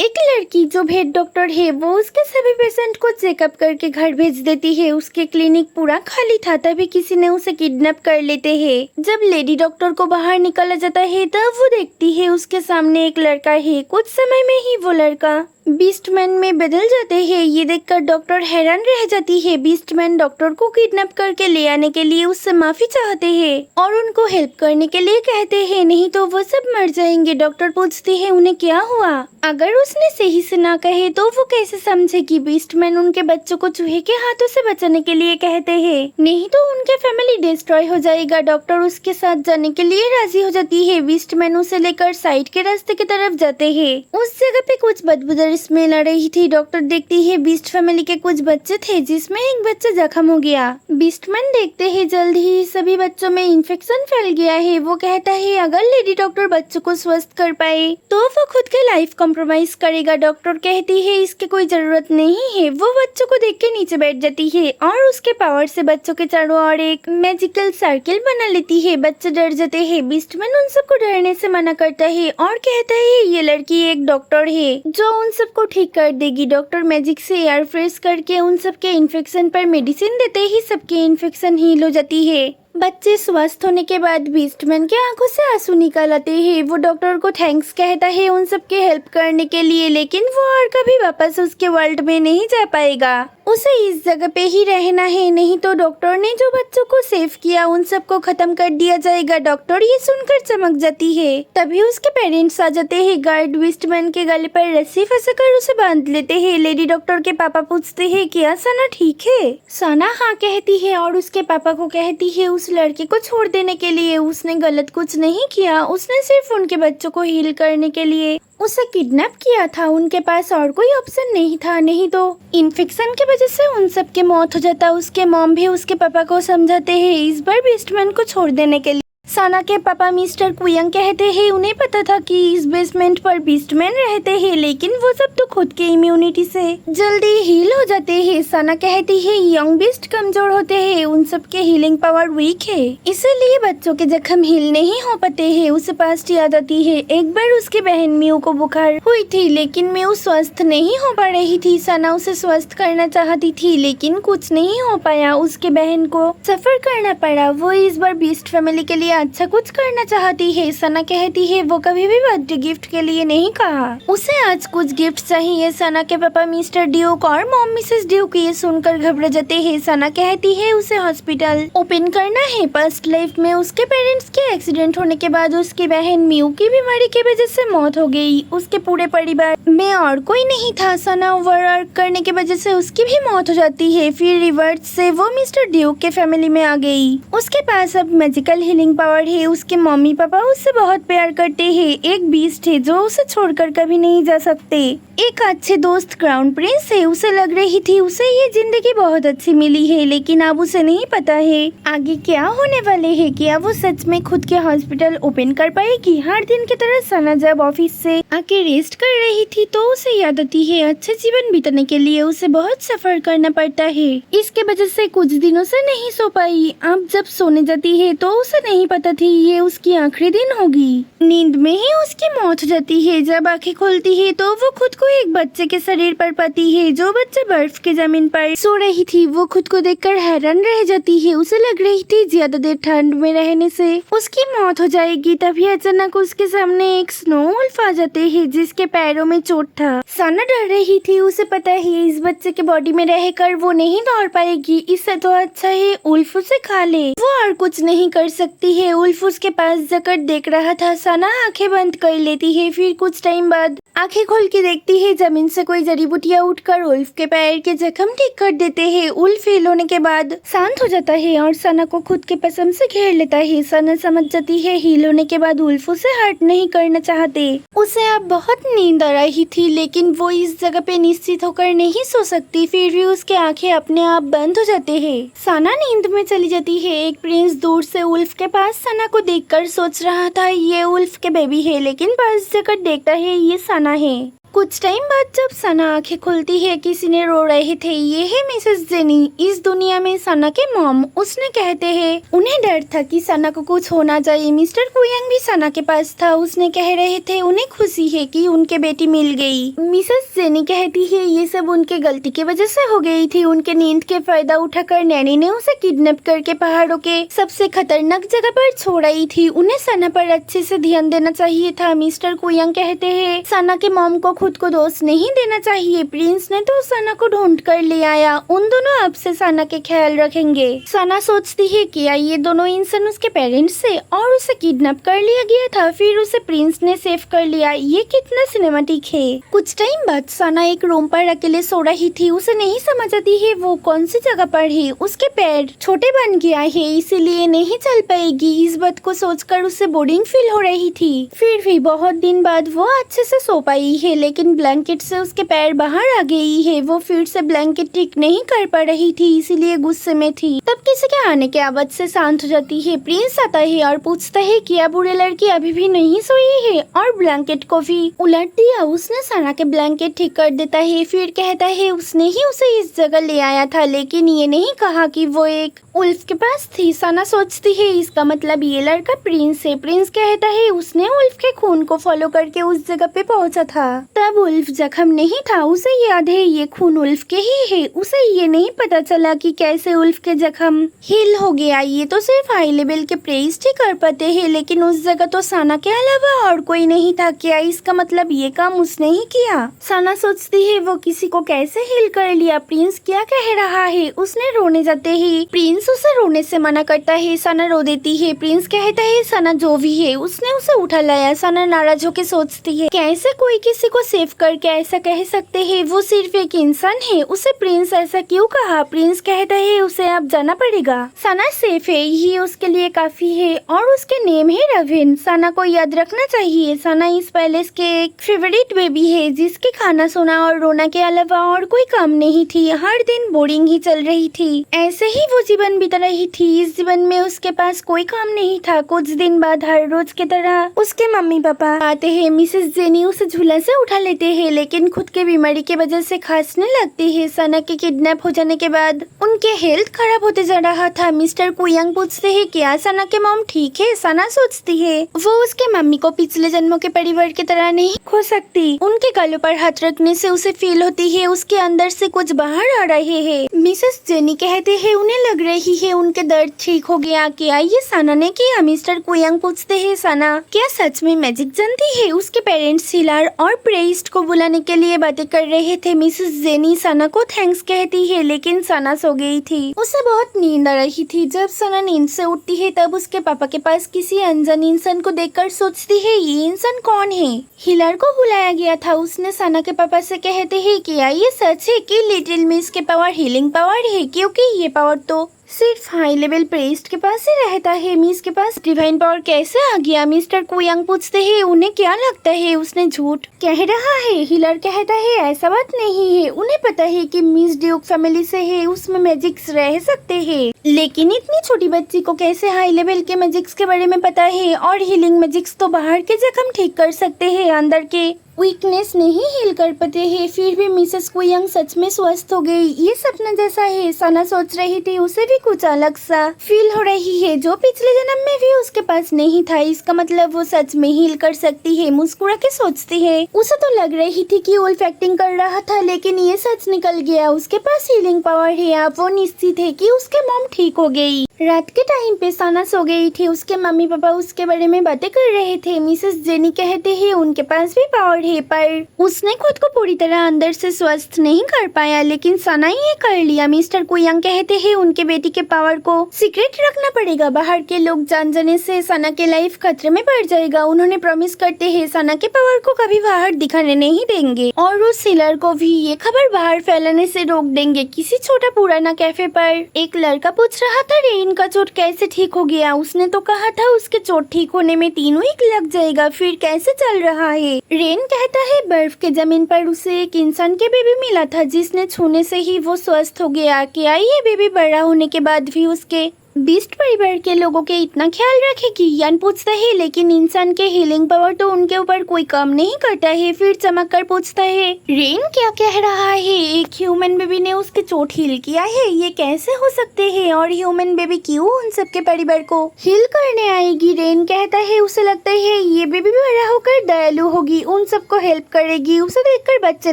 एक लड़की जो हेड डॉक्टर है वो उसके सभी पेशेंट को चेकअप करके घर भेज देती है। उसके क्लिनिक पूरा खाली था तभी किसी ने उसे किडनैप कर लेते हैं। जब लेडी डॉक्टर को बाहर निकाला जाता है तब वो देखती है उसके सामने एक लड़का है। कुछ समय में ही वो लड़का बीस्टमैन में बदल जाते हैं। ये देखकर डॉक्टर हैरान रह जाती है। बीस्टमैन डॉक्टर को किडनैप करके ले आने के लिए उससे माफी चाहते हैं और उनको हेल्प करने के लिए कहते हैं, नहीं तो वो सब मर जाएंगे। डॉक्टर पूछती है उन्हें क्या हुआ। अगर उसने सही से ना कहे तो वो कैसे समझेगी। बीस्टमैन उनके बच्चों को चूहे के हाथों से बचाने के लिए कहते हैं, नहीं तो उनके फैमिली डिस्ट्रॉय हो जाएगा। डॉक्टर उसके साथ जाने के लिए राजी हो जाती है। बीस्टमैन उसे लेकर साइड के रास्ते की तरफ जाते हैं। उस जगह पे कुछ बदबूदार स्मेल आ रही थी। डॉक्टर देखती है बीस्ट फैमिली के कुछ बच्चे थे जिसमें एक बच्चा जख्म हो गया। बीस्टमैन देखते हैं जल्द ही सभी बच्चों में इन्फेक्शन फैल गया है। वो कहता है अगर लेडी डॉक्टर बच्चों को स्वस्थ कर पाए तो वो खुद के लाइफ कॉम्प्रोमाइज करेगा। डॉक्टर कहती है इसकी कोई जरूरत नहीं है। वो बच्चों को देख के नीचे बैठ जाती है और उसके पावर से बच्चों के चारों ओर एक मैजिकल सर्किल बना लेती है। बच्चे डर जाते हैं। बीस्टमैन उन सबको डरने से मना करता है और कहता है ये लड़की एक डॉक्टर है जो उन सबको ठीक कर देगी। डॉक्टर मैजिक से एयर फ्रेश करके उन सबके इन्फेक्शन पर मेडिसिन देते ही सबके इन्फेक्शन हील हो जाती है। बच्चे स्वस्थ होने के बाद बीस्टमैन के आंखों से आंसू निकल आते हैं। वो डॉक्टर को थैंक्स कहता है उन सबके हेल्प करने के लिए, लेकिन वो और कभी वापस उसके वर्ल्ड में नहीं जा पाएगा। उसे इस जगह पे ही रहना है, नहीं तो डॉक्टर ने जो बच्चों को सेव किया उन सबको खत्म कर दिया जाएगा। डॉक्टर ये सुनकर चमक जाती है। तभी उसके पेरेंट्स आ जाते हैं। गार्ड बीस्टमैन के गले पर रस्सी फंसाकर उसे बांध लेते हैं। लेडी डॉक्टर के पापा पूछते हैं क्या सना ठीक है। सना हाँ कहती है और उसके पापा को कहती है उस लड़के को छोड़ देने के लिए। उसने गलत कुछ नहीं किया, उसने सिर्फ उनके बच्चों को हील करने के लिए उसे किडनैप किया था। उनके पास और कोई ऑप्शन नहीं था, नहीं तो इन्फेक्शन की वजह से उन सब की मौत हो जाता। उसके मॉम भी उसके पापा को समझाते हैं इस बार बीस्टमैन को छोड़ देने के लिए। साना के पापा मिस्टर कुयंग कहते हैं उन्हें पता था कि इस बेसमेंट पर बीस्टमैन रहते हैं, लेकिन वो सब तो खुद के इम्यूनिटी से जल्दी हील हो जाते हैं। साना कहती है यंग बीस्ट कमजोर होते हैं, उन सब के हीलिंग पावर वीक है, इसीलिए बच्चों के जख्म हील नहीं हो पाते हैं। उसे पास्ट याद आती है एक बार उसकी बहन म्यू को बुखार हुई थी, लेकिन म्यू स्वस्थ नहीं हो पा रही थी। साना उसे स्वस्थ करना चाहती थी लेकिन कुछ नहीं हो पाया। उसके बहन को सफर करना पड़ा। वो इस बार बीस्ट फैमिली के लिए अच्छा कुछ करना चाहती है। सना कहती है वो कभी भी बर्थडे गिफ्ट के लिए नहीं कहा, उसे आज कुछ गिफ्ट चाहिए। सना के पापा मिस्टर ड्यूक और मॉम मिसेस ड्यूक ये सुनकर घबरा जाते हैं। सना कहती है उसे हॉस्पिटल ओपन करना है। पास्ट लाइफ में उसके पेरेंट्स के एक्सीडेंट होने के बाद उसकी बहन म्यू की बीमारी की वजह से मौत हो गई। उसके पूरे परिवार में और कोई नहीं था। सना ओवरवर्क करने की वजह से उसकी भी मौत हो जाती है। फिर रिवर्स से वो मिस्टर ड्यूक के फैमिली में आ गई। उसके पास अब मैजिकल हीलिंग पावर है। उसके मम्मी पापा उससे बहुत प्यार करते हैं। एक बीस्ट है जो उसे छोड़कर कभी नहीं जा सकते। एक अच्छे दोस्त क्राउन प्रिंस है। उसे लग रही थी उसे ये जिंदगी बहुत अच्छी मिली है, लेकिन अब उसे नहीं पता है आगे क्या होने वाले है। क्या वो सच में खुद के हॉस्पिटल ओपन कर पाएगी। हर दिन की तरह सना जब ऑफिस से आके रेस्ट कर रही थी तो उसे याद आती है अच्छे जीवन बिताने के लिए उसे बहुत सफर करना पड़ता है। इसके वजह से कुछ दिनों से नहीं सो पाई। अब जब सोने जाती है तो उसे नहीं पता थी ये उसकी आखिरी दिन होगी। नींद में ही उसकी मौत हो जाती है। जब आंखें खोलती है तो वो खुद को एक बच्चे के शरीर पर पाती है जो बच्चा बर्फ के जमीन पर सो रही थी। वो खुद को देखकर हैरान रह जाती है। उसे लग रही थी ज्यादा देर ठंड में रहने से उसकी मौत हो जाएगी। तभी अचानक उसके सामने एक स्नो वुल्फ आ जाते हैं जिसके पैरों में चोट था। सना डर रही थी। उसे पता है इस बच्चे के बॉडी में रहकर वो नहीं दौड़ पाएगी। इससे तो अच्छा है उल्फ उसे खा ले। वो और कुछ नहीं कर सकती है। उल्फ उसके पास जाकर देख रहा था। सना आंखें बंद कर लेती है। फिर कुछ टाइम बाद आंखें खोल के देखती है जमीन से कोई जड़ी बूटियां उठकर उल्फ के पैर के जख्म ठीक कर देते हैं। उल्फ हील होने के बाद शांत हो जाता है और सना को खुद के पसम से घेर लेता है। सना समझ जाती है हील होने के बाद उल्फ उसे हर्ट नहीं करना चाहते। उसे अब बहुत नींद आ रही थी, लेकिन वो इस जगह पे निश्चित होकर नहीं सो सकती। फिर भी उसके आंखें अपने आप बंद हो जाते हैं। सना नींद में चली जाती है। एक प्रिंस दूर से उल्फ के पास सना को देखकर सोच रहा था ये उल्फ के बेबी है, लेकिन पास जाकर देखता है ये सना है। कुछ टाइम बाद जब सना आंखें खुलती है, किसी ने रो रहे थे। ये है मिसेस जेनी, इस दुनिया में सना के मॉम। उसने कहते हैं उन्हें डर था कि सना को कुछ हो ना जाए। मिस्टर कुयांग भी सना के पास था। उसने कह रहे थे उन्हें खुशी है कि उनके बेटी मिल गई। मिसेस जेनी कहती है ये सब उनके गलती की वजह से हो गई थी। उनके नींद के फायदा उठाकर नैनी ने उसे किडनैप करके पहाड़ों के सबसे खतरनाक जगह पर छोड़ आई थी। उन्हें सना पर अच्छे से ध्यान देना चाहिए था। मिस्टर कुयांग कहते हैं सना के मॉम को खुद को दोष नहीं देना चाहिए। प्रिंस ने तो सना को ढूंढ कर ले आया। उन दोनों अब से सना के ख्याल रखेंगे। सना सोचती है कि ये दोनों इंसान उसके पेरेंट्स से और उसे किडनैप कर लिया गया था, फिर उसे प्रिंस ने सेव कर लिया। ये कितना सिनेमैटिक है। कुछ टाइम बाद सना एक रूम पर अकेले सो रही थी। उसे नहीं समझ आती है वो कौन सी जगह पर है। उसके पैर छोटे बन गया है, इसीलिए नहीं चल पाएगी। इस बात को सोचकर उसे बोरिंग फील हो रही थी। फिर भी बहुत दिन बाद वो अच्छे से सो पाई है, लेकिन ब्लैंकेट से उसके पैर बाहर आ गई है। वो फिर से ब्लैंकेट ठीक नहीं कर पा रही थी, इसीलिए गुस्से में थी। तब किसी के आने के आवाज से शांत हो जाती है। प्रिंस आता है और पूछता है क्या बुरे लड़की अभी भी नहीं सोई है, और ब्लैंकेट को भी उलट दिया। उसने सना के ब्लैंकेट ठीक कर देता है, फिर कहता है उसने ही उसे इस जगह ले आया था, लेकिन ये नहीं कहा कि वो एक उल्फ के पास थी। सना सोचती है इसका मतलब ये लड़का प्रिंस है। प्रिंस कहता है उसने उल्फ के खून को फॉलो करके उस जगह पे पहुंचा था। तब उल्फ जख्म नहीं था। उसे याद है ये खून उल्फ के ही है। उसे ये नहीं पता चला कि कैसे उल्फ के जख्म हील हो गया। ये तो सिर्फ हाई लेवल के प्रेस्ट ही कर पाते हैं, लेकिन उस जगह तो सना के अलावा और कोई नहीं था। क्या इसका मतलब ये काम उसने ही किया? सना सोचती है वो किसी को कैसे हील कर लिया। प्रिंस क्या कह रहा है? उसने रोने जाते ही प्रिंस उसे रोने से मना करता है। सना रो देती है। प्रिंस कहता है सना जो भी है उसने उसे उठा लाया। सना नाराज होकर सोचती है कैसे कोई किसी को सेव करके ऐसा कह सकते हैं। वो सिर्फ एक इंसान है, उसे प्रिंस ऐसा क्यों कहा? प्रिंस कहता है उसे अब जाना पड़ेगा। सना सेफ है, ये उसके लिए काफी है, और उसके नेम है रविन। सना को याद रखना चाहिए सना इस पैलेस के एक फेवरेट बेबी है, जिसके खाना सोना और रोना के अलावा और कोई काम नहीं थी। हर दिन बोरिंग ही चल रही थी। ऐसे ही वो जीवन बीत रही थी। इस जीवन में उसके पास कोई काम नहीं था। कुछ दिन बाद हर रोज की तरह उसके मम्मी पापा आते हैं। मिसेस जेनी उसे झूला से उठा लेते हैं, लेकिन खुद के बीमारी की वजह से खांसने लगती है। सना के किडनैप हो जाने के बाद उनके हेल्थ खराब होते जा रहा था। मिस्टर कुयांग पूछते हैं क्या सना के मॉम ठीक है? सना सोचती है वो उसके मम्मी को पिछले जन्मों के परिवार की तरह नहीं खो सकती। उनके गालों पर हाथ रखने से उसे फील होती है उसके अंदर से कुछ बाहर आ रहे हैं। मिसेस जेनी कहते हैं उन्हें लग रही है उनके दर्द ठीक हो गया। क्या ये सना ने किया? मिस्टर कुयांग पूछते हैं सना क्या सच में मैजिक जानती है? उसके पेरेंट्स हिलार और प्रेस्ट को बुलाने के लिए बातें कर रहे थे। मिसेस जेनी सना को थैंक्स कहती है, लेकिन सना सो गई थी। उसे बहुत नींद आ रही थी। जब सना नींद से उठती है तब उसके पापा के पास किसी अनजान इंसान को देखकर सोचती है ये इंसान कौन है? हिलार को बुलाया गया था। उसने सना के पापा से कहते हैं क्या ये सच है कि लिटिल मिस के पावर हीलिंग पावर है? क्योंकि ये पावर तो सिर्फ हाई लेवल प्रेस्ट के पास ही रहता है। मिस के पास डिवाइन पावर कैसे आ गया? मिस्टर कुयांग पूछते हैं उन्हें क्या लगता है उसने झूठ कह रहा है? हिलर कहता है ऐसा बात नहीं है, उन्हें पता है कि मिस ड्यूक फैमिली से है, उसमें मैजिक्स रह सकते हैं, लेकिन इतनी छोटी बच्ची को कैसे हाई लेवल के मैजिक्स के बारे में पता है? और हीलिंग मैजिक्स तो बाहर के जख्म ठीक कर सकते हैं, अंदर के वीकनेस नहीं हील कर पाते हैं। फिर भी मिसेस कुयांग सच में स्वस्थ हो गई। ये सपना जैसा है। सना सोच रही थी उसे भी कुछ अलग सा फील हो रही है जो पिछले जन्म में भी उसके पास नहीं था। इसका मतलब वो सच में हील कर सकती है। मुस्कुरा के सोचती है उसे तो लग रही थी कि उल्फ एक्टिंग कर रहा था, लेकिन ये सच निकल गया। उसके पास हीलिंग पावर है। अब वो निश्चित है कि उसके मॉम ठीक हो गई। रात के टाइम पे सना सो गई थी। उसके मम्मी पापा उसके बारे में बातें कर रहे थे। मिसेस जेनी कहते हैं उनके पास भी पावर है, पर उसने खुद को पूरी तरह अंदर से स्वस्थ नहीं कर पाया, लेकिन सना ये कर लिया। मिस्टर कुयांग कहते हैं उनके बेटी के पावर को सीक्रेट रखना पड़ेगा। बाहर के लोग जान जाने से सना के लाइफ खतरे में पड़ जाएगा। उन्होंने प्रॉमिस करते हैं सना के पावर को कभी बाहर दिखाने नहीं देंगे, और उस हिलर को भी ये खबर बाहर फैलाने से रोक देंगे। किसी छोटा पुराना कैफे पर एक लड़का पूछ रहा था रेन का चोट कैसे ठीक हो गया? उसने तो कहा था उसके चोट ठीक होने में 3 वीक लग जाएगा। फिर कैसे चल रहा है? रेन कहता है बर्फ के जमीन पर उसे एक इंसान के बेबी मिला था, जिसने छूने से ही वो स्वस्थ हो गया। क्या ये बेबी बड़ा होने के बाद भी उसके बीस्ट परिवार के लोगों के इतना ख्याल रखेगी? यान पूछता है। लेकिन इंसान के हीलिंग पावर तो उनके ऊपर कोई काम नहीं करता है। फिर चमक कर पूछता है, रेन क्या कह रहा है? एक ह्यूमन बेबी ने उसके चोट हील किया है? ये कैसे हो सकते है? और ह्यूमन बेबी क्यों उन सबके परिवार को हील करने आएगी? रेन कहता है उसे लगता है ये बेबी बड़ा होकर दयालु होगी, उन सबको हेल्प करेगी। उसे देखकर बच्चे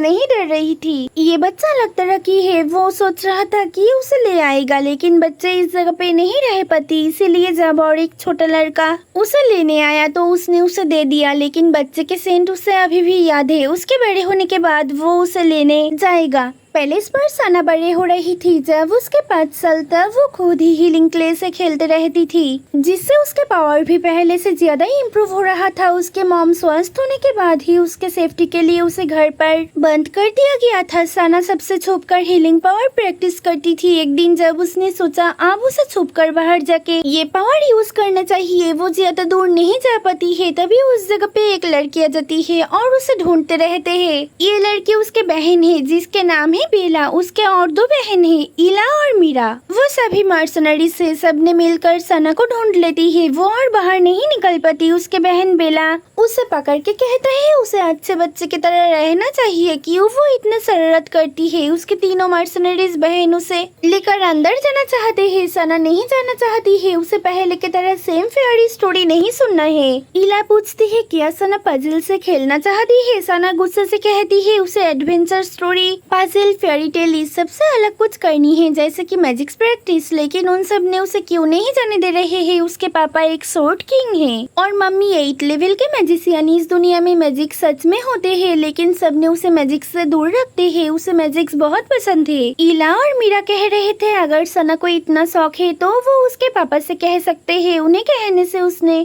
नहीं डर रही थी। ये बच्चा अलग तरह की है। वो सोच रहा था कि उसे ले आएगा, लेकिन बच्चे इस जगह पे नहीं रह पाती। इसीलिए जब और एक छोटा लड़का उसे लेने आया तो उसने उसे दे दिया, लेकिन बच्चे के सेंट उसे अभी भी याद है। उसके बड़े होने के बाद वो उसे लेने जाएगा। पहले इस बार सना बड़े हो रही थी। जब उसके 5 साल तक वो खुद ही हीलिंग क्ले से खेलते रहती थी, जिससे उसके पावर भी पहले से ज्यादा इम्प्रूव हो रहा था। उसके मॉम स्वस्थ होने के बाद ही उसके सेफ्टी के लिए उसे घर पर बंद कर दिया गया था। सना सबसे छुपकर हीलिंग पावर प्रैक्टिस करती थी। एक दिन जब उसने सोचा अब उसे छुपकर बाहर जाके ये पावर यूज करना चाहिए, वो ज्यादा दूर नहीं जा पाती है, तभी उस जगह पे एक लड़की आ जाती है और उसे ढूंढते रहते हैं। ये लड़की उसके बहन है जिसके नाम है बेला। उसके और 2 बहन है, इला और मीरा। वो सभी मर्सनरी से सबने मिलकर सना को ढूंढ लेती है। वो और बाहर नहीं निकल पाती। उसके बहन बेला उसे पकड़ के कहता है उसे अच्छे बच्चे की तरह रहना चाहिए, क्यों वो इतना शरारत करती है। उसके तीनों मर्सनरीज बहन उसे लेकर अंदर जाना चाहते हैं। सना नहीं जाना चाहती है। उसे पहले की तरह सेम फेयरी स्टोरी नहीं सुनना है। इला पूछती है क्या सना पजल से खेलना चाहती है? सना गुस्से से कहती है उसे adventure story, puzzle, fairy tale इस सबसे अलग कुछ करनी है, जैसे कि मैजिक्स प्रैक्टिस। लेकिन उन सब ने उसे क्यों नहीं जाने दे रहे हैं। उसके पापा एक सोर्ड किंग हैं और मम्मी 8 लेवल के मैजिशियन। इस दुनिया में मैजिक सच में होते हैं, लेकिन सब ने उसे मैजिक से दूर रखते हैं। उसे मैजिक्स बहुत पसंद है। इला और मीरा कह रहे थे अगर सना को इतना शौक है तो वो उसके पापा से कह सकते हैं। उन्हें कहने से उसने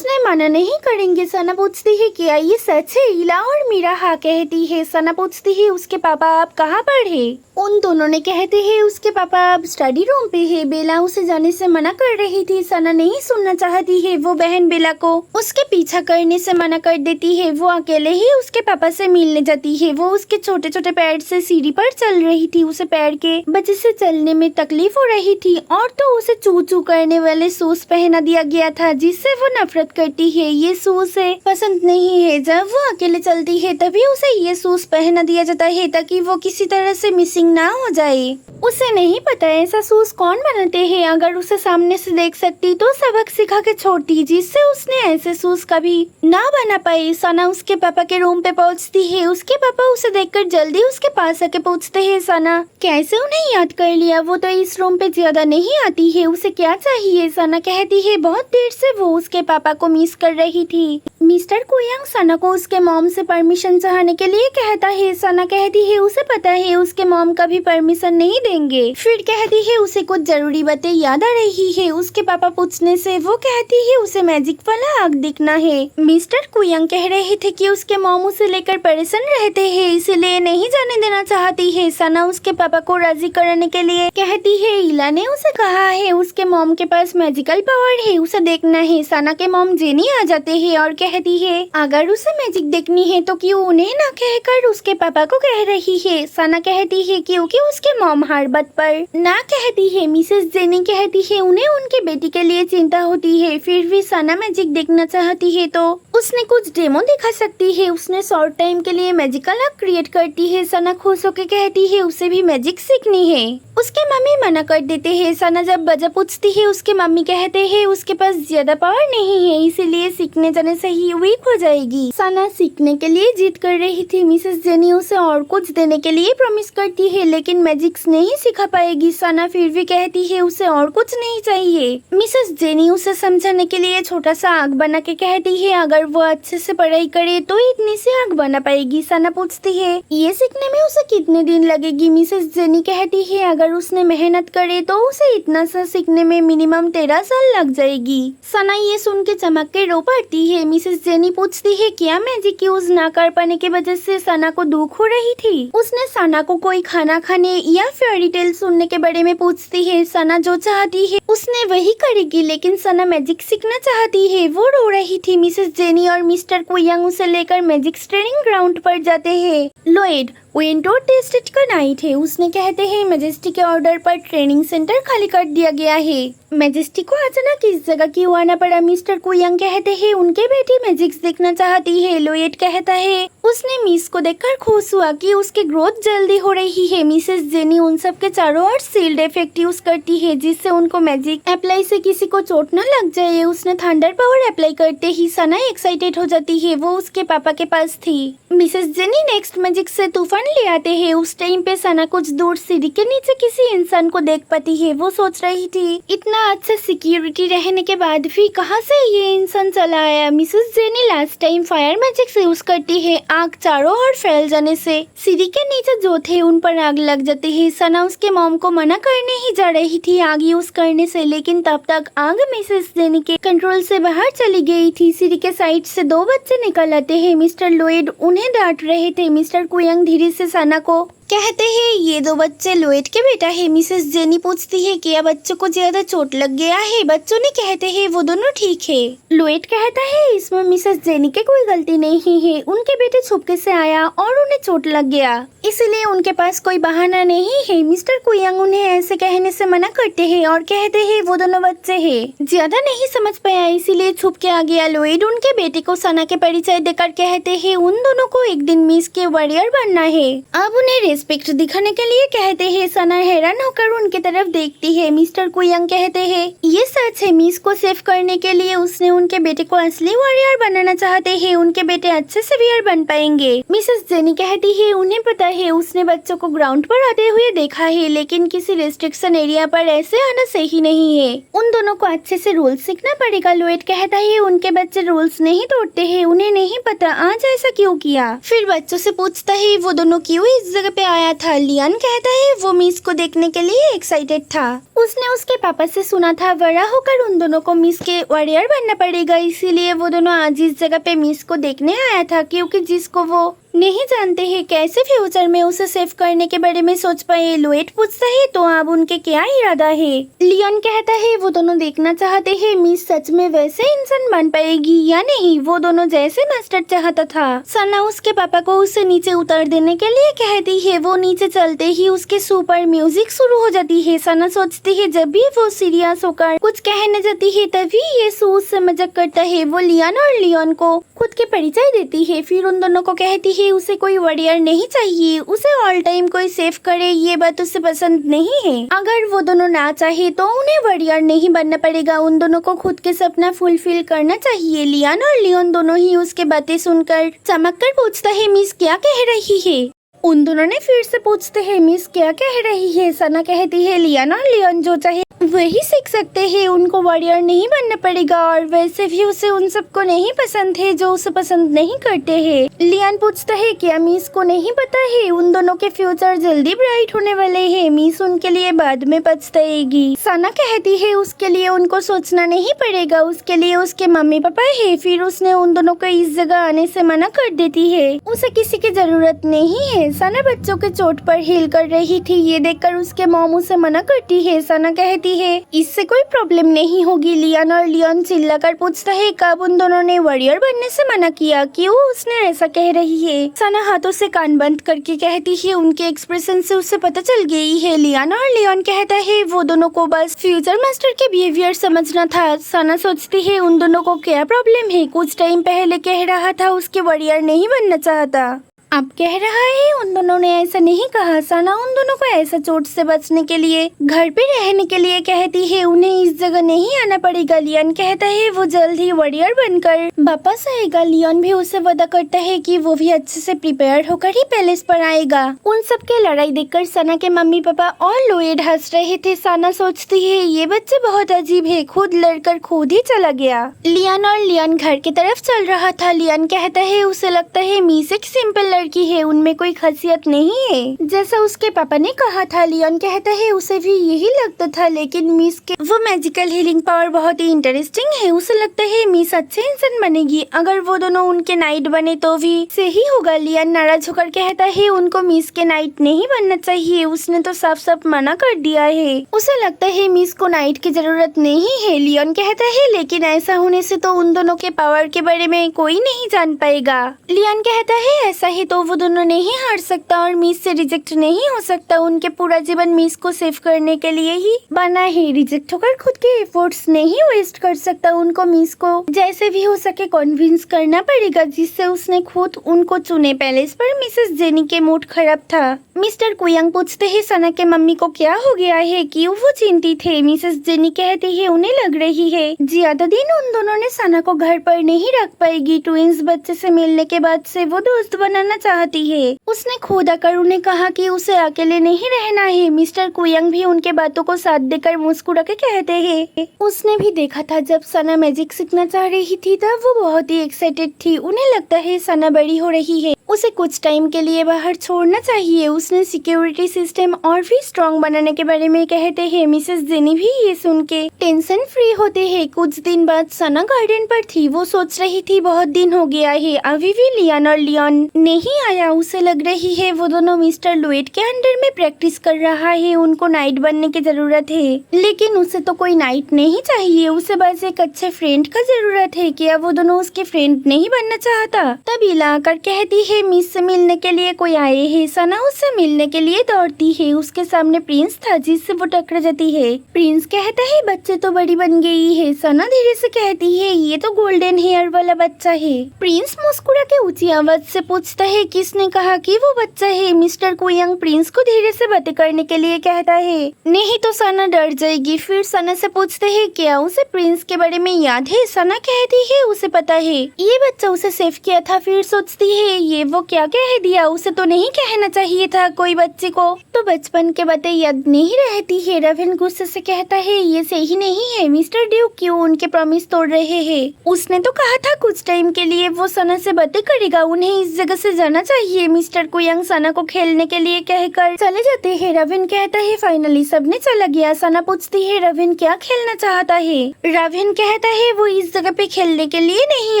मना नहीं करेंगे। सना पूछती है क्या ये सच है? इला और मीरा हाँ कहती है। सना पूछती है उसके पापा आप कहाँ पर है? उन दोनों ने कहते हैं उसके पापा अब स्टडी रूम पे है। बेला उसे जाने से मना कर रही थी। सना नहीं सुनना चाहती है। वो बहन बेला को उसके पीछा करने से मना कर देती है। वो अकेले ही उसके पापा से मिलने जाती है। वो उसके छोटे छोटे पैर से सीढ़ी पर चल रही थी। उसे पैर के वजह से चलने में तकलीफ हो रही थी और तो उसे चू चू करने वाले शूज पहना दिया गया था, जिससे वो नफरत करती है। ये शूज उसे पसंद नहीं है। जब वो अकेले चलती है तभी उसे ये शूज पहना दिया जाता है ताकि वो किसी तरह से मिसिंग ना हो जाए। उसे नहीं पता ऐसा शूज कौन बनाते हैं। अगर उसे सामने से देख सकती तो सबक सिखा के छोड़ती, जिससे उसने ऐसे शूज कभी ना बना पाए। सना उसके पापा के रूम पे पहुंचती है। उसके पापा उसे देखकर जल्दी उसके पास आके पूछते हैं सना कैसे उन्हें याद कर लिया? वो तो इस रूम पे ज्यादा नहीं आती है। उसे क्या चाहिए? सना कहती है बहुत देर से वो उसके पापा को मिस कर रही थी। मिस्टर कुयांग सना को उसके मॉम से परमिशन चाहने के लिए कहता है। सना कहती है उसे पता है उसके मॉम कभी परमिशन नहीं देंगे। फिर कहती है उसे कुछ जरूरी बातें याद आ रही है। उसके पापा पूछने से वो कहती है उसे मैजिक वाला आग दिखना है। मिस्टर कुयांग कह रहे थे कि उसके मॉम उसे लेकर परेशान रहते हैं, इसलिए नहीं जाने देना चाहती है। सना उसके पापा को राजी कराने के लिए कहती है इला ने उसे कहा है उसके मॉम के पास मैजिकल पावर है, उसे देखना है। सना के मॉम जेनी आ जाते हैं और कहती है अगर उसे मैजिक देखनी है तो क्यों उन्हें ना कहकर उसके पापा को कह रही है। सना कहती है क्योंकि उसके मॉम हर बात पर ना कहती है। मिसेस जेनी कहती है उन्हें उनके बेटी के लिए चिंता होती है। फिर भी सना मैजिक देखना चाहती है तो उसने कुछ डेमो दिखा सकती है। उसने शॉर्ट टाइम के लिए मैजिकल आर्ट क्रिएट करती है। सना खुश होकर कहती है उसे भी मैजिक सीखनी है। उसके मम्मी मना कर देते हैं। सना जब वजह पूछती है उसके मम्मी कहते हैं उसके पास ज्यादा पावर नहीं है, इसीलिए सीखने जाने से ही वीक हो जाएगी। सना सीखने के लिए जिद कर रही थी। मिसेस जेनी उसे और कुछ देने के लिए प्रॉमिस करती है, लेकिन मैजिक्स नहीं सिखा पाएगी। सना फिर भी कहती है उसे और कुछ नहीं चाहिए। मिसेस जेनी उसे समझाने के लिए छोटा सा आग बना के कहती है अगर वो अच्छे से पढ़ाई करे तो इतनी सी आग बना पाएगी। सना पूछती है ये सीखने में उसे कितने दिन लगेगी। मिसेस जेनी कहती है अगर उसने मेहनत करे तो उसे इतना सा सीखने में मिनिमम 13 साल लग जाएगी। सना ये सुन के चमक के रो पड़ती है। मिसेस जेनी पूछती है क्या मैजिक यूज ना कर पाने की वजह से सना को दुख हो रही थी। उसने सना को कोई खाना खाने या फेयरी टेल सुनने के बारे में पूछती है। सना जो चाहती है उसने वही करेगी, लेकिन सना मैजिक सीखना चाहती है। वो रो रही थी। मिसेस जेनी और मिस्टर कुयांग उसे लेकर मैजिक ट्रेनिंग ग्राउंड पर जाते हैं। लोएड विंडो टेस्ट का नाइट है। उसने कहते हैं मैजेस्टिक के ऑर्डर पर ट्रेनिंग सेंटर खाली कर दिया गया है। मैजेस्टिक को अचानक इस जगह क्यों आना पड़ा? मिस्टर कुयंग कहते हैं उनके बेटी मैजिक्स देखना चाहती है। लोएट कहता है उसने मिस को देखकर खुश हुआ कि उसकी ग्रोथ जल्दी हो रही है। मिसेस जेनी उन सब के चारों ओर सील्ड इफेक्ट यूज करती है जिससे उनको मैजिक अप्लाई से किसी को चोट न लग जाए। उसने थंडर पावर अप्लाई करते ही सना एक्साइटेड हो जाती है। वो उसके पापा के पास थी। मिसेस जेनी नेक्स्ट मैजिक से तूफान ले आते हैं। उस टाइम पे सना कुछ दूर सीढ़ी के नीचे किसी इंसान को देख पाती है। वो सोच रही थी इतना अच्छा सिक्योरिटी रहने के बाद भी कहाँ से ये इंसान चला आया। Mrs jenny last time fire magic use करती है आग चारों ओर फैल जाने से। सीढ़ी के नीचे जो थे उन पर आग लग जाती है। सना उसके मॉम को मना करने ही जा रही थी आग यूज करने से, लेकिन तब तक आग मिसेस जेनी के कंट्रोल से बाहर चली गई थी। सीढ़ी के साइड से दो बच्चे निकल आते हैं। मिस्टर लोएड उन्हें डांट रहे थे। मिस्टर कुयंग धीरे से सना को कहते हैं ये दो बच्चे लोएट के बेटा है। मिसेस जेनी पूछती है क्या बच्चों को ज्यादा चोट लग गया है? बच्चों ने कहते हैं वो दोनों ठीक है। लोएट कहता है इसमें मिसेस जेनी की कोई गलती नहीं है। उनके बेटे छुपके से आया और उन्हें चोट लग गया, इसलिए उनके पास कोई बहाना नहीं है। मिस्टर कुयंग उन्हें ऐसे कहने से मना करते हैं और कहते हैं वो दोनों बच्चे हैं, ज्यादा नहीं समझ पाया इसीलिए छुप के आ गया। लोएड उनके बेटे को सना के परिचय देकर कहते हैं उन दोनों को एक दिन मिस के वॉरियर बनना है। अब उन्हें रिस्पेक्ट दिखाने के लिए कहते हैं। सना हैरान होकर उनके तरफ देखती है। मिस्टर कुयंग कहते हैं ये सच है, मिस को सेव करने के लिए उसने उनके बेटे को असली वॉरियर बनाना चाहते हैं। उनके बेटे अच्छे से वॉरियर बन पाएंगे। मिसेस जेनी कहती है उन्हें पता है उसने बच्चों को ग्राउंड पर आते हुए देखा है, लेकिन किसी रेस्ट्रिक्शन एरिया पर ऐसे आना सही नहीं है। उन दोनों को अच्छे से रूल्स सीखना पड़ेगा। लोएट कहता है उनके बच्चे रूल्स नहीं तोड़ते हैं, उन्हें नहीं पता आज ऐसा क्यों किया। फिर बच्चों से पूछता है वो दोनों क्यों इस जगह पे आया था। लियान कहता है वो मिस को देखने के लिए एक्साइटेड था। उसने उसके पापा से सुना था बड़ा होकर उन दोनों को मिस के वॉरियर बनना पड़ेगा, इसीलिए वो दोनों आज इस जगह पे मिस को देखने आया था, क्योंकि जिसको वो नहीं जानते हैं कैसे फ्यूचर में उसे सेव करने के बारे में सोच पाए। लोएट पूछता है तो अब उनके क्या इरादा है। लियोन कहता है वो दोनों देखना चाहते हैं मिस सच में वैसे इंसान बन पाएगी या नहीं, वो दोनों जैसे मास्टर चाहता था। सना उसके पापा को उसे नीचे उतर देने के लिए कहती है। वो नीचे चलते ही उसके सुपर म्यूजिक शुरू हो जाती है। सना सोचती है जब भी वो सीरियस होकर कुछ कहने जाती है तभी ये उससे मजाक करता है। वो लियान और लियोन को खुद के परिचय देती है। फिर उन दोनों को कहती है उसे कोई वॉरियर नहीं चाहिए, उसे ऑल टाइम कोई सेव करे ये बात उसे पसंद नहीं है। अगर वो दोनों ना चाहे तो उन्हें वॉरियर नहीं बनना पड़ेगा। उन दोनों को खुद के सपना फुलफिल करना चाहिए। लियान और लियोन दोनों ही उसके बातें सुनकर चमक कर पूछता है मिस क्या कह रही है। उन दोनों ने फिर से पूछते हैं मिस क्या कह रही है। सना कहती है लियान और लियोन जो चाहे वही सीख सकते हैं, उनको वॉरियर नहीं बनना पड़ेगा और वैसे भी उसे उन सबको नहीं पसंद है जो उसे पसंद नहीं करते हैं। लियान पूछता है क्या मिस को नहीं पता है उन दोनों के फ्यूचर जल्दी ब्राइट होने वाले हैं, मिस उनके लिए बाद में पछताएगी। सना कहती है उसके लिए उनको सोचना नहीं पड़ेगा, उसके लिए उसके मम्मी पापा है। फिर उसने उन दोनों को इस जगह आने से मना कर देती है, उसे किसी की जरूरत नहीं है। सना बच्चों के चोट पर हील कर रही थी, ये देखकर उसके मॉम उसे मना करती है। सना कहती है इससे कोई प्रॉब्लम नहीं होगी। लियान और लियोन चिल्लाकर पूछता है कब उन दोनों ने वॉरियर बनने से मना किया, क्यों उसने ऐसा कह रही है। सना हाथों से कान बंद करके कहती है उनके एक्सप्रेशन से उसे पता चल गई है। लियान और लियोन कहता है वो दोनों को बस फ्यूचर मास्टर के बिहेवियर समझना था। सना सोचती है उन दोनों को क्या प्रॉब्लम है, कुछ टाइम पहले कह रहा था उसके वॉरियर नहीं बनना चाहता, अब कह रहा है उन दोनों ने ऐसा नहीं कहा। सना उन दोनों को ऐसा चोट से बचने के लिए घर पे रहने के लिए कहती है, उन्हें इस जगह नहीं आना पड़ेगा। लियोन कहता है वो जल्द ही वॉरियर बनकर वापस आएगा। लियोन भी उसे वादा करता है कि वो भी अच्छे से प्रिपेयर होकर ही पैलेस पर आएगा। उन सब के लड़ाई देखकर सना के मम्मी पापा और लोएड हंस रहे थे। सना सोचती है ये बच्चे बहुत अजीब है, खुद लड़कर खुद ही चला गया। लियोन और लियोन घर की तरफ चल रहा था। लियोन कहता है उसे लगता है मिस एक सिंपल लड़की है, उनमें कोई खासियत नहीं है जैसा उसके पापा ने कहा था। लियोन कहता है उसे भी यही लगता था, लेकिन मिस के वो मैजिकल हीलिंग पावर बहुत ही इंटरेस्टिंग है, उसे लगता है मिस अच्छे इंसान बनेगी। अगर वो दोनों उनके नाइट बने तो भी सही होगा। लियोन नाराज होकर कहता है उनको मिस के नाइट नहीं बनना चाहिए, उसने तो साफ साफ मना कर दिया है, उसे लगता है मिस को नाइट की जरूरत नहीं है। लियोन कहता है लेकिन ऐसा होने से तो उन दोनों के पावर के बारे में कोई नहीं जान पाएगा। लियोन कहता है ऐसा ही तो वो दोनों नहीं हार सकता और मिस से रिजेक्ट नहीं हो सकता। उनके पूरा जीवन मिस को सेव करने के लिए ही बना है। रिजेक्ट होकर खुद के एफर्ट्स नहीं वेस्ट कर सकता। उनको मिस को जैसे भी हो सके कन्विंस करना पड़ेगा, जिससे उसने खुद उनको चुने। पैलेस पर मिसेस जेनी के मूड खराब था। मिस्टर कुयांग पूछते हैं सना के मम्मी को क्या हो गया है, क्यों वो चिंतित है। मिसेस जेनी कहती है उन्हें लग रही है ज्यादा दिन उन दोनों ने सना को घर पर नहीं रख पाएगी। ट्विंस बच्चे से मिलने के बाद से वो दोस्त बनाना चाहती है। उसने खुद आकर उन्हें कहा कि उसे अकेले नहीं रहना है। मिस्टर कुयांग भी उनके बातों को साथ देकर मुस्कुरा के कहते हैं उसने भी देखा था जब सना मैजिक सीखना चाह रही थी तब वो बहुत ही एक्साइटेड थी। उन्हें लगता है सना बड़ी हो रही है, उसे कुछ टाइम के लिए बाहर छोड़ना चाहिए। उसने सिक्योरिटी सिस्टम और भी स्ट्रॉन्ग बनाने के बारे में कहते हैं। मिसेस जेनी भी ये सुन के टेंशन फ्री होते हैं। कुछ दिन बाद सना गार्डन पर थी। वो सोच रही थी बहुत दिन हो गया है अभी भी लियान और लियोन नहीं आया। उसे लग रही है वो दोनों मिस्टर लुइट के अंडर में प्रैक्टिस कर रहा है। उनको नाइट बनने की जरूरत है, लेकिन उसे तो कोई नाइट नहीं चाहिए। उसे बस एक अच्छे फ्रेंड का जरूरत है। क्या वो दोनों उसके फ्रेंड नहीं बनना चाहता? तभी लाकर कहती है मिस से मिलने के लिए कोई आए है। सना उससे मिलने के लिए दौड़ती है। उसके सामने प्रिंस था जिससे वो टकरा जाती है। प्रिंस कहता है बच्चे तो बड़ी बन गई है। सना धीरे से कहती है ये तो गोल्डन हेयर वाला बच्चा है। प्रिंस मुस्कुरा के ऊंची आवाज से पूछता है किसने कहा कि वो बच्चा है। मिस्टर कुयांग प्रिंस को धीरे से बातें करने के लिए कहता है, नहीं तो सना डर जाएगी। फिर सना से पूछते है क्या उसे प्रिंस के बारे में याद है। सना कहती है उसे पता है, ये बच्चा उसे सेव किया था। फिर सोचती है ये वो क्या कह दिया, उसे तो नहीं कहना चाहिए था। कोई बच्चे को तो बचपन के बातें याद नहीं रहती है। रविन गुस्से से कहता है ये सही नहीं है। मिस्टर ड्यूक क्यों उनके प्रॉमिस तोड़ रहे हैं? उसने तो कहा था कुछ टाइम के लिए वो सना से बातें करेगा। उन्हें इस जगह से जाना चाहिए। मिस्टर कुयांग सना को खेलने के लिए कहकर चले जाते हैं। रविन कहता है फाइनली सबने चला गया। सना पूछती है रविन क्या खेलना चाहता है। रविन कहता है वो इस जगह पे खेलने के लिए नहीं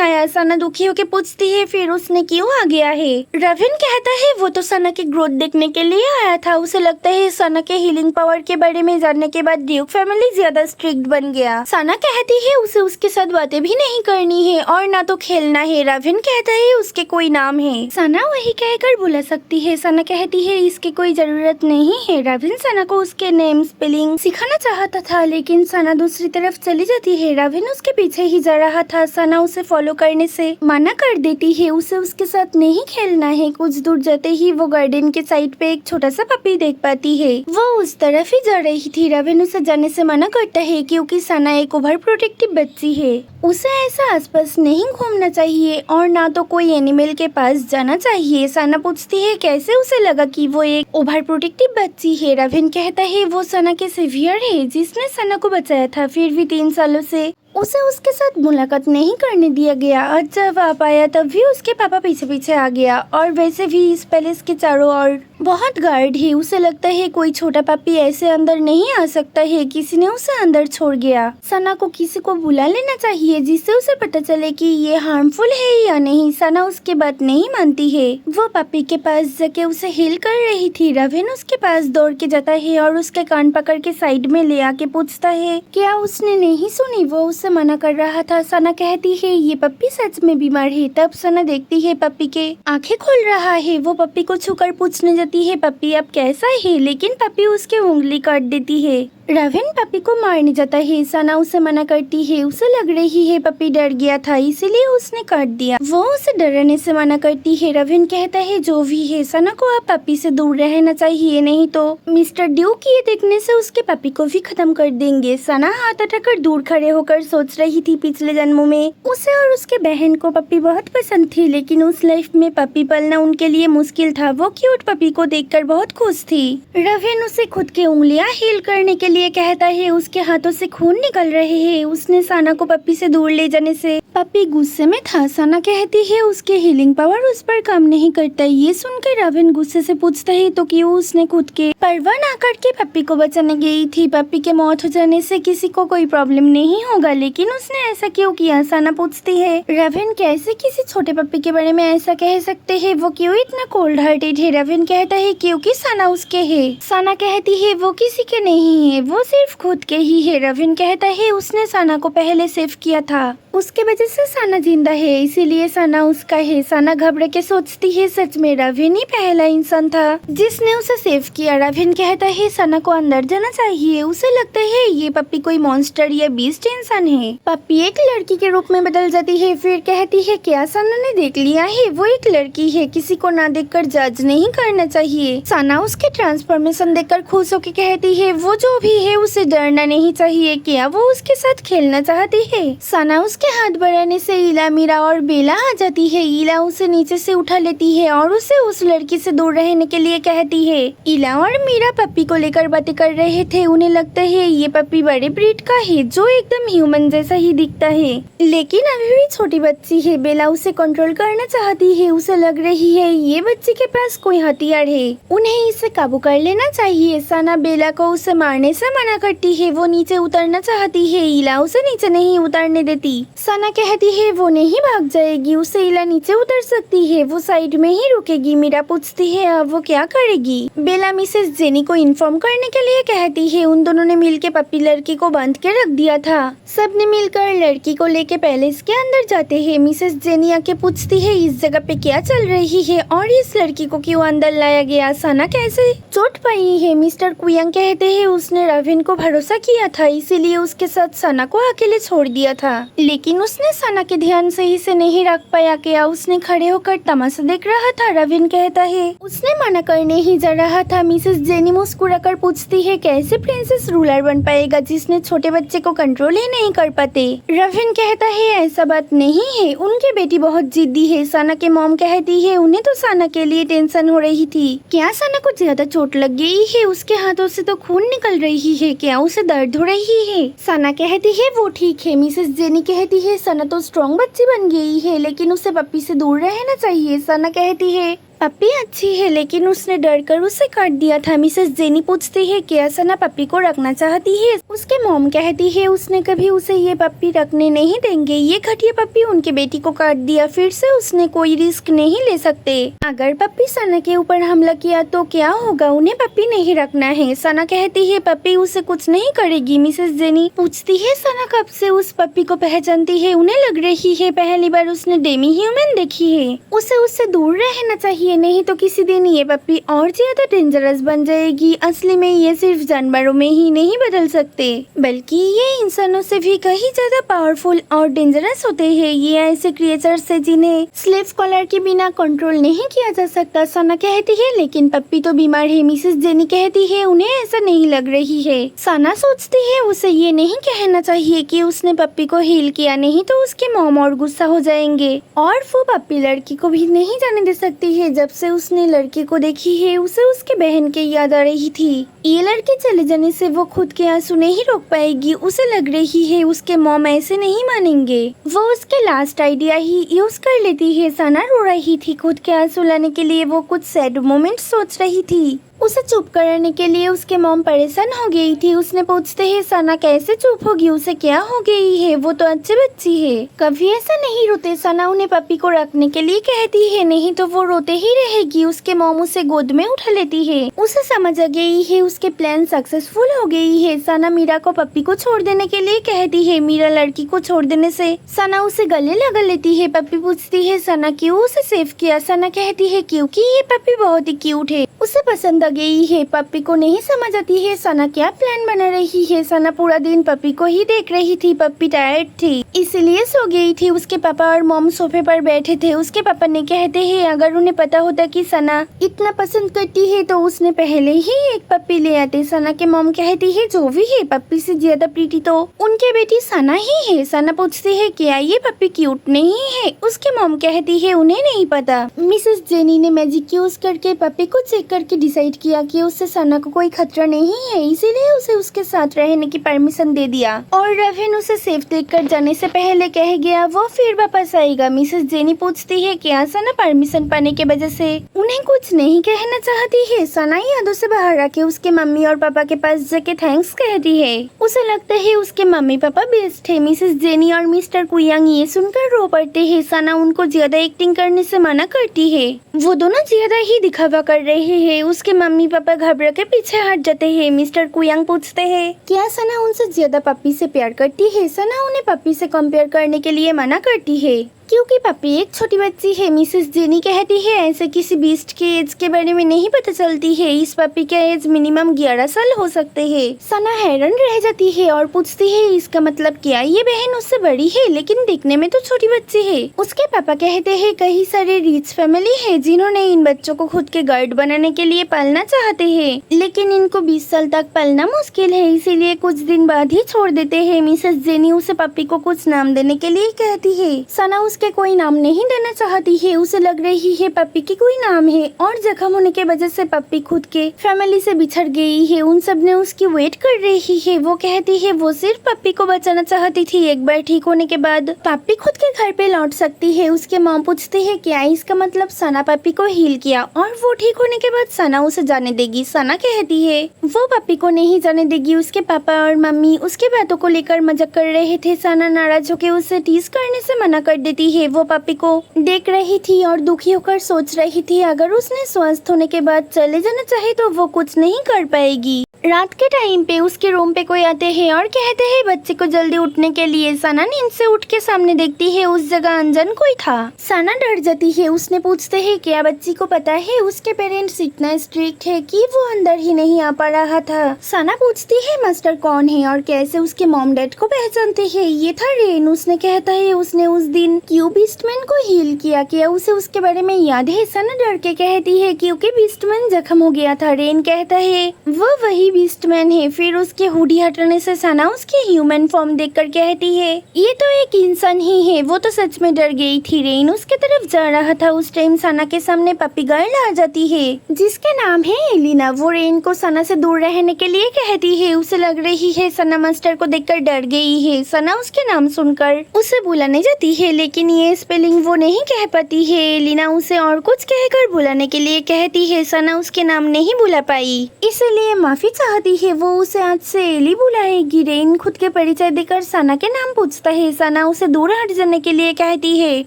आया। सना दुखी होकर पूछती है फिर उसने क्यों आ गया है। रविन कहता है वो तो सना की ग्रोथ देखने के लिए आया था। उसे लगता है सना के हीलिंग पावर के बारे में जानने के बाद ड्यूक फैमिली ज्यादा स्ट्रिक्ट बन गया। सना कहती है उसे उसके साथ बातें भी नहीं करनी है और ना तो खेलना है। रविन कहता है उसके कोई नाम है। सना वही कहकर बुला सकती है। सना कहती है इसकी कोई जरूरत नहीं है। रविन सना को उसके नेम स्पेलिंग सिखाना चाहता था, लेकिन सना दूसरी तरफ चली जाती है। रविन उसके पीछे ही जा रहा था। सना उसे फॉलो करने से मना कर देती है। उसे उसके साथ नहीं खेलना है। कुछ दूर जाते ही वो गार्डन के साइड पे एक छोटा सा पपी देख पाती है। वो उस तरफ ही जा रही थी। रविन उसे जाने से मना करता है क्योंकि सना एक ओवर प्रोटेक्टिव बच्ची है। उसे ऐसा आसपास नहीं घूमना चाहिए और ना तो कोई एनिमल के पास जाना चाहिए। सना पूछती है कैसे उसे लगा कि वो एक ओवर प्रोटेक्टिव बच्ची है। रविन कहता है वो सना के सेवियर है जिसने सना को बचाया था। फिर भी 3 सालों से उसे उसके साथ मुलाकात नहीं करने दिया गया और जब आप आया तब भी उसके पापा पीछे पीछे आ गया। और वैसे भी इस पैलेस के चारों ओर बहुत गार्ड है। उसे लगता है कोई छोटा पापी ऐसे अंदर नहीं आ सकता है। किसी ने उसे अंदर छोड़ गया। सना को किसी को बुला लेना चाहिए जिससे उसे पता चले कि ये हार्मफुल है या नहीं। सना उसके बात नहीं मानती है। वो पापी के पास जाके उसे हील कर रही थी। रविन उसके पास दौड़ के जाता है और उसके कान पकड़ के साइड में ले आके पूछता है क्या उसने नहीं सुनी, वो उसे मना कर रहा था। सना कहती है ये पप्पी सच में बीमार है। तब सना देखती है पप्पी के आंखें खोल रहा है। वो पप्पी को छूकर पूछने जाती है पप्पी अब कैसा है, लेकिन पप्पी उसके उंगली काट देती है। रविन पप्पी को मारने जाता है। सना उसे मना करती है। उसे लग रही है पप्पी डर गया था इसीलिए उसने काट दिया। वो उसे डरने से मना करती है। रविन कहता है जो भी है सना को अब पप्पी से दूर रहना चाहिए, नहीं तो मिस्टर ड्यूक ये देखने से उसके पप्पी को भी खत्म कर देंगे। सना हाथ उठाकर दूर खड़े होकर सोच रही थी पिछले जन्मों में उसे और उसके बहन को पप्पी बहुत पसंद थी, लेकिन उस लाइफ में पप्पी पालना उनके लिए मुश्किल था। वो क्यूट पप्पी को देखकर बहुत खुश थी। रविन उसे खुद की उंगलियां हील करने के लिए कहता है। उसके हाथों से खून निकल रहे हैं। उसने सना को पप्पी से दूर ले जाने से पप्पी गुस्से में था। सना कहती है उसके हीलिंग पावर उस पर काम नहीं करता। ये सुनकर रविन गुस्से से पूछता है तो क्यों उसने खुद के परवाह ना करके पप्पी को बचाने गई थी। पप्पी के मौत हो जाने से किसी को कोई प्रॉब्लम नहीं होगा, लेकिन उसने ऐसा क्यों किया। सना पूछती है रविन कैसे किसी छोटे पप्पी के बारे में ऐसा कह सकते हैं, वो क्यों इतना कोल्ड हार्टेड है। रविन कहता है क्योंकि सना उसके है। सना कहती है वो किसी के नहीं है, वो सिर्फ खुद के ही है। रविन कहता है उसने सना को पहले सेव किया था, उसके वजह से सना जिंदा है, इसीलिए सना उसका है। सना घबरा के सोचती है सच में रविन ही पहला इंसान था जिसने उसे सेव किया। रविन कहता है सना को अंदर जाना चाहिए, उसे लगता है ये पप्पी कोई मॉन्स्टर या बीस्ट इंसान है। पप्पी एक लड़की के रूप में बदल जाती है, फिर कहती है क्या सना ने देख लिया है, वो एक लड़की है, किसी को ना देखकर जज नहीं करना चाहिए। सना उसके ट्रांसफॉर्मेशन देखकर खुश होकर कहती है वो जो भी है उसे डरना नहीं चाहिए, क्या वो उसके साथ खेलना चाहती है। सना उसके हाथ बढ़ाने से इला, मीरा और बेला आ जाती है। इला उसे नीचे से उठा लेती है और उसे उस लड़की से दूर रहने के लिए कहती है। इला और मीरा पप्पी को लेकर बातें कर रहे थे, उन्हें लगता है ये पप्पी बड़े ब्रीड का है जो एकदम ह्यूमन जैसा ही दिखता है, लेकिन अभी भी छोटी बच्ची है। बेला उसे कंट्रोल करना चाहती है, उसे लग रही है ये बच्ची के पास कोई हथियार है, उन्हें इसे काबू कर लेना चाहिए। सना बेला को उसे मारने से मना करती है, वो नीचे उतरना चाहती है, इला उसे नीचे नहीं उतरने देती। सना कहती है वो नहीं भाग जाएगी, उसे इला नीचे उतर सकती है, वो साइड में ही रुकेगी। मीरा पूछती है अब वो क्या करेगी। बेला मिसेस जेनी को इन्फॉर्म करने के लिए कहती है, उन दोनों ने मिलकर पप्पी लड़की को बांध के रख दिया था। सबने मिलकर लड़की को लेके पैलेस के अंदर जाते हैं। मिसेस जेनी आके पूछती है इस जगह पे क्या चल रही है और इस लड़की को क्यों अंदर लाया गया, सना कैसे चोट पाई है। मिस्टर कुयांग कहते हैं उसने रविन को भरोसा किया था, इसीलिए उसके साथ सना को अकेले छोड़ दिया था, लेकिन उसने सना के ध्यान सही से नहीं रख पाया। क्या उसने खड़े होकर तमाशा देख रहा था। रविन कहता है उसने मना करने ही जा रहा था। मिसेस जेनी मुस्कुरा कर पूछती है कैसे प्रिंसेस रूलर बन पाएगा जिसने छोटे बच्चे को कंट्रोल ही नहीं कर पाते। रविन कहता है ऐसा बात नहीं है, उनकी बेटी बहुत जिद्दी है। सना के मॉम कहती है उन्हें तो सना के लिए टेंशन हो रही थी, क्या सना को ज्यादा चोट लग गई है, उसके हाथों से तो खून निकल रही है, क्या उसे दर्द हो रही है। सना कहती है वो ठीक है। मिसेस जेनी कहती है सना तो स्ट्रॉन्ग बच्ची बन गई है, लेकिन उसे पप्पी से दूर रहना चाहिए। सना कहती है पप्पी अच्छी है, लेकिन उसने डर कर उसे काट दिया था। मिसेस जेनी पूछती है क्या सना पप्पी को रखना चाहती है। उसके मॉम कहती है उसने कभी उसे ये पप्पी रखने नहीं देंगे, ये घटिया पप्पी उनके बेटी को काट दिया, फिर से उसने कोई रिस्क नहीं ले सकते। अगर पप्पी सना के ऊपर हमला किया तो क्या होगा, उन्हें पप्पी नहीं रखना है। सना कहती है पप्पी उसे कुछ नहीं करेगी। मिसेस जेनी पूछती है सना कब से उस पप्पी को पहचानती है। उन्हें लग रही है पहली बार उसने डेमी ह्यूमन देखी है, उसे उससे दूर रहना चाहिए, नहीं तो किसी दिन ये पप्पी और ज्यादा डेंजरस बन जाएगी। असली में ये सिर्फ जानवरों में ही नहीं बदल सकते, बल्कि ये इंसानों से भी कहीं ज्यादा पावरफुल और डेंजरस होते हैं। ये ऐसे क्रिएचर्स है जिन्हें स्लेव कॉलर के बिना कंट्रोल नहीं किया जा सकता। सना कहती है लेकिन पप्पी तो बीमार है। मिसेस जेनी कहती है उन्हें ऐसा नहीं लग रही है। सना सोचती है उसे ये नहीं कहना चाहिए कि उसने पप्पी को हील किया, नहीं तो उसके मॉम और गुस्सा हो जाएंगे और वो पप्पी लड़की को भी नहीं जाने दे सकती है। जब से उसने लड़के को देखी है उसे उसके बहन की याद आ रही थी। ये लड़के चले जाने से वो खुद के आंसू नहीं रोक पाएगी, उसे लग रही है उसके मॉम ऐसे नहीं मानेंगे। वो उसके लास्ट आइडिया ही यूज कर लेती है। सना रो रही थी, खुद के आंसू लाने के लिए वो कुछ सैड मोमेंट सोच रही थी। उसे चुप कराने के लिए उसके मॉम परेशान हो गई थी। उसने पूछते है सना कैसे चुप होगी, उसे क्या हो गई है, वो तो अच्छी बच्ची है, कभी ऐसा नहीं रोते। सना उन्हें पप्पी को रखने के लिए कहती है, नहीं तो वो रोते ही रहेगी। उसके मॉम उसे गोद में उठा लेती है। उसे समझ आ गई है उसके प्लान सक्सेसफुल हो गई है। सना मीरा को पप्पी को छोड़ देने के लिए कहती है। मीरा लड़की को छोड़ देने से सना उसे गले लगा लेती है। पप्पी पूछती है सना क्यों उसे सेव किया। सना कहती है क्योंकि ये पप्पी बहुत ही क्यूट है, उसे पसंद आ गई है। पप्पी को नहीं समझ आती है सना क्या प्लान बना रही है। सना पूरा दिन पप्पी को ही देख रही थी। पप्पी टायर्ड थी इसलिए सो गई थी। उसके पापा और मॉम सोफे पर बैठे थे। उसके पापा ने कहते हैं अगर उन्हें पता होता कि सना इतना पसंद करती है तो उसने पहले ही एक पप्पी ले आते। सना के मॉम कहती है जो भी है पप्पी से ज्यादा प्रीति तो उनके बेटी सना ही है। सना पूछती है क्या ये पप्पी क्यूट नहीं है। उसके मॉम कहती है उन्हें नहीं पता। मिसेस जेनी ने मैजिक यूज करके पप्पी को चेक करके डिसाइड किया कि उससे सना को कोई खतरा नहीं है, इसीलिए उसे उसके साथ रहने की परमिशन दे दिया और रविन उसे सेफ देखकर जाने से पहले कह गया वो फिर वापस आएगा। मिसेस जेनी पूछती है क्या सना परमिशन पाने के वजह से उन्हें कुछ नहीं कहना चाहती है। सना यादों से बाहर आके उसके मम्मी और पापा के पास जाके थैंक्स कहती है। उसे लगता है उसके मम्मी पापा बेस्ट है। मिसेस जेनी और मिस्टर कुयांग ये सुनकर रो पड़ते हैं। सना उनको ज्यादा एक्टिंग करने से मना करती है, वो दोनों ज्यादा ही दिखावा कर रहे हैं। उसके मम्मी पापा घबरा के पीछे हट जाते हैं। मिस्टर कुयांग पूछते हैं, क्या सना उनसे ज्यादा पप्पी से प्यार करती है? सना उन्हें पप्पी से कंपेयर करने के लिए मना करती है क्योंकि पप्पी एक छोटी बच्ची है। मिसेस जेनी कहती है, ऐसे किसी बीस्ट के एज के बारे में नहीं पता चलती है। इस पप्पी का एज मिनिमम 11 साल हो सकते हैं। सना हैरान रह जाती है और पूछती है, इसका मतलब क्या ये बहन उससे बड़ी है लेकिन दिखने में तो छोटी बच्ची है? उसके पापा कहते हैं, कई सारे रिच फैमिली है जिन्होंने इन बच्चों को खुद के गार्ड बनाने के लिए पालना चाहते हैं, लेकिन इनको 20 साल तक पालना मुश्किल है, इसीलिए कुछ दिन बाद ही छोड़ देते हैं। मिसेस जेनी उसे पप्पी को कुछ नाम देने के लिए कहती है। सना उसके कोई नाम नहीं देना चाहती है। उसे लग रही है पप्पी की कोई नाम है और जख्म होने के वजह से पप्पी खुद के फैमिली से बिछड़ गई है। उन सब ने उसकी वेट कर रही है। वो कहती है वो सिर्फ पप्पी को बचाना चाहती थी। एक बार ठीक होने के बाद पप्पी खुद के घर पे लौट सकती है। उसके मॉम पूछती है, क्या इसका मतलब सना पप्पी को हील किया और वो ठीक होने के बाद सना उसे जाने देगी? सना कहती है वो पप्पी को नहीं जाने देगी। उसके पापा और मम्मी उसके बातों को लेकर मजाक कर रहे थे। सना नाराज होकर उसे टीज करने से मना कर देती है। वो पप्पी को देख रही थी और दुखी होकर सोच रही थी, अगर उसने स्वस्थ होने के बाद चले जाना चाहे तो वो कुछ नहीं कर पाएगी। रात के टाइम पे उसके रूम पे कोई आते हैं और कहते हैं बच्चे को जल्दी उठने के लिए। सना नींद से उठ के सामने देखती है, उस जगह अनजान कोई था। सना डर जाती है। उसने पूछते है, क्या बच्ची को पता है उसके पेरेंट्स इतना स्ट्रिक्ट है कि वो अंदर ही नहीं आ पा रहा था? सना पूछती है, मास्टर कौन है और कैसे उसके मॉम डैड को पहचानते हैं? ये था रेन। उसने कहता है उसने उस दिन क्यों बीस्टमैन को हील किया, क्या उसे उसके बारे में याद है? सना डर के कहती है, क्योंकि बीस्टमैन जख्म हो गया था। रेन कहता है वो वही बीस्टमैन है। फिर उसके हुडी हटने से सना उसकी ह्यूमन फॉर्म देखकर कहती है, ये तो एक इंसान ही है। वो तो सच में डर गई थी। रेन उसके तरफ जा रहा था। उस टाइम सना के सामने पप्पी गर्ल आ जाती है जिसके नाम है एलिना। वो रेन को सना से दूर रहने के लिए कहती है। उसे लग रही है सना मास्टर को देखकर डर गई है। सना उसके नाम सुनकर उसे बुलाने जाती है, लेकिन ये स्पेलिंग वो नहीं कह पाती है। एलिना उसे और कुछ कहकर बुलाने के लिए कहती है। सना उसके नाम नहीं बुला पाई, इसलिए माफी चाहती है। वो उसे आज से एली बुलाएगी। रेन खुद के परिचय देकर सना के नाम पूछता है। सना उसे दूर हट जाने के लिए कहती है।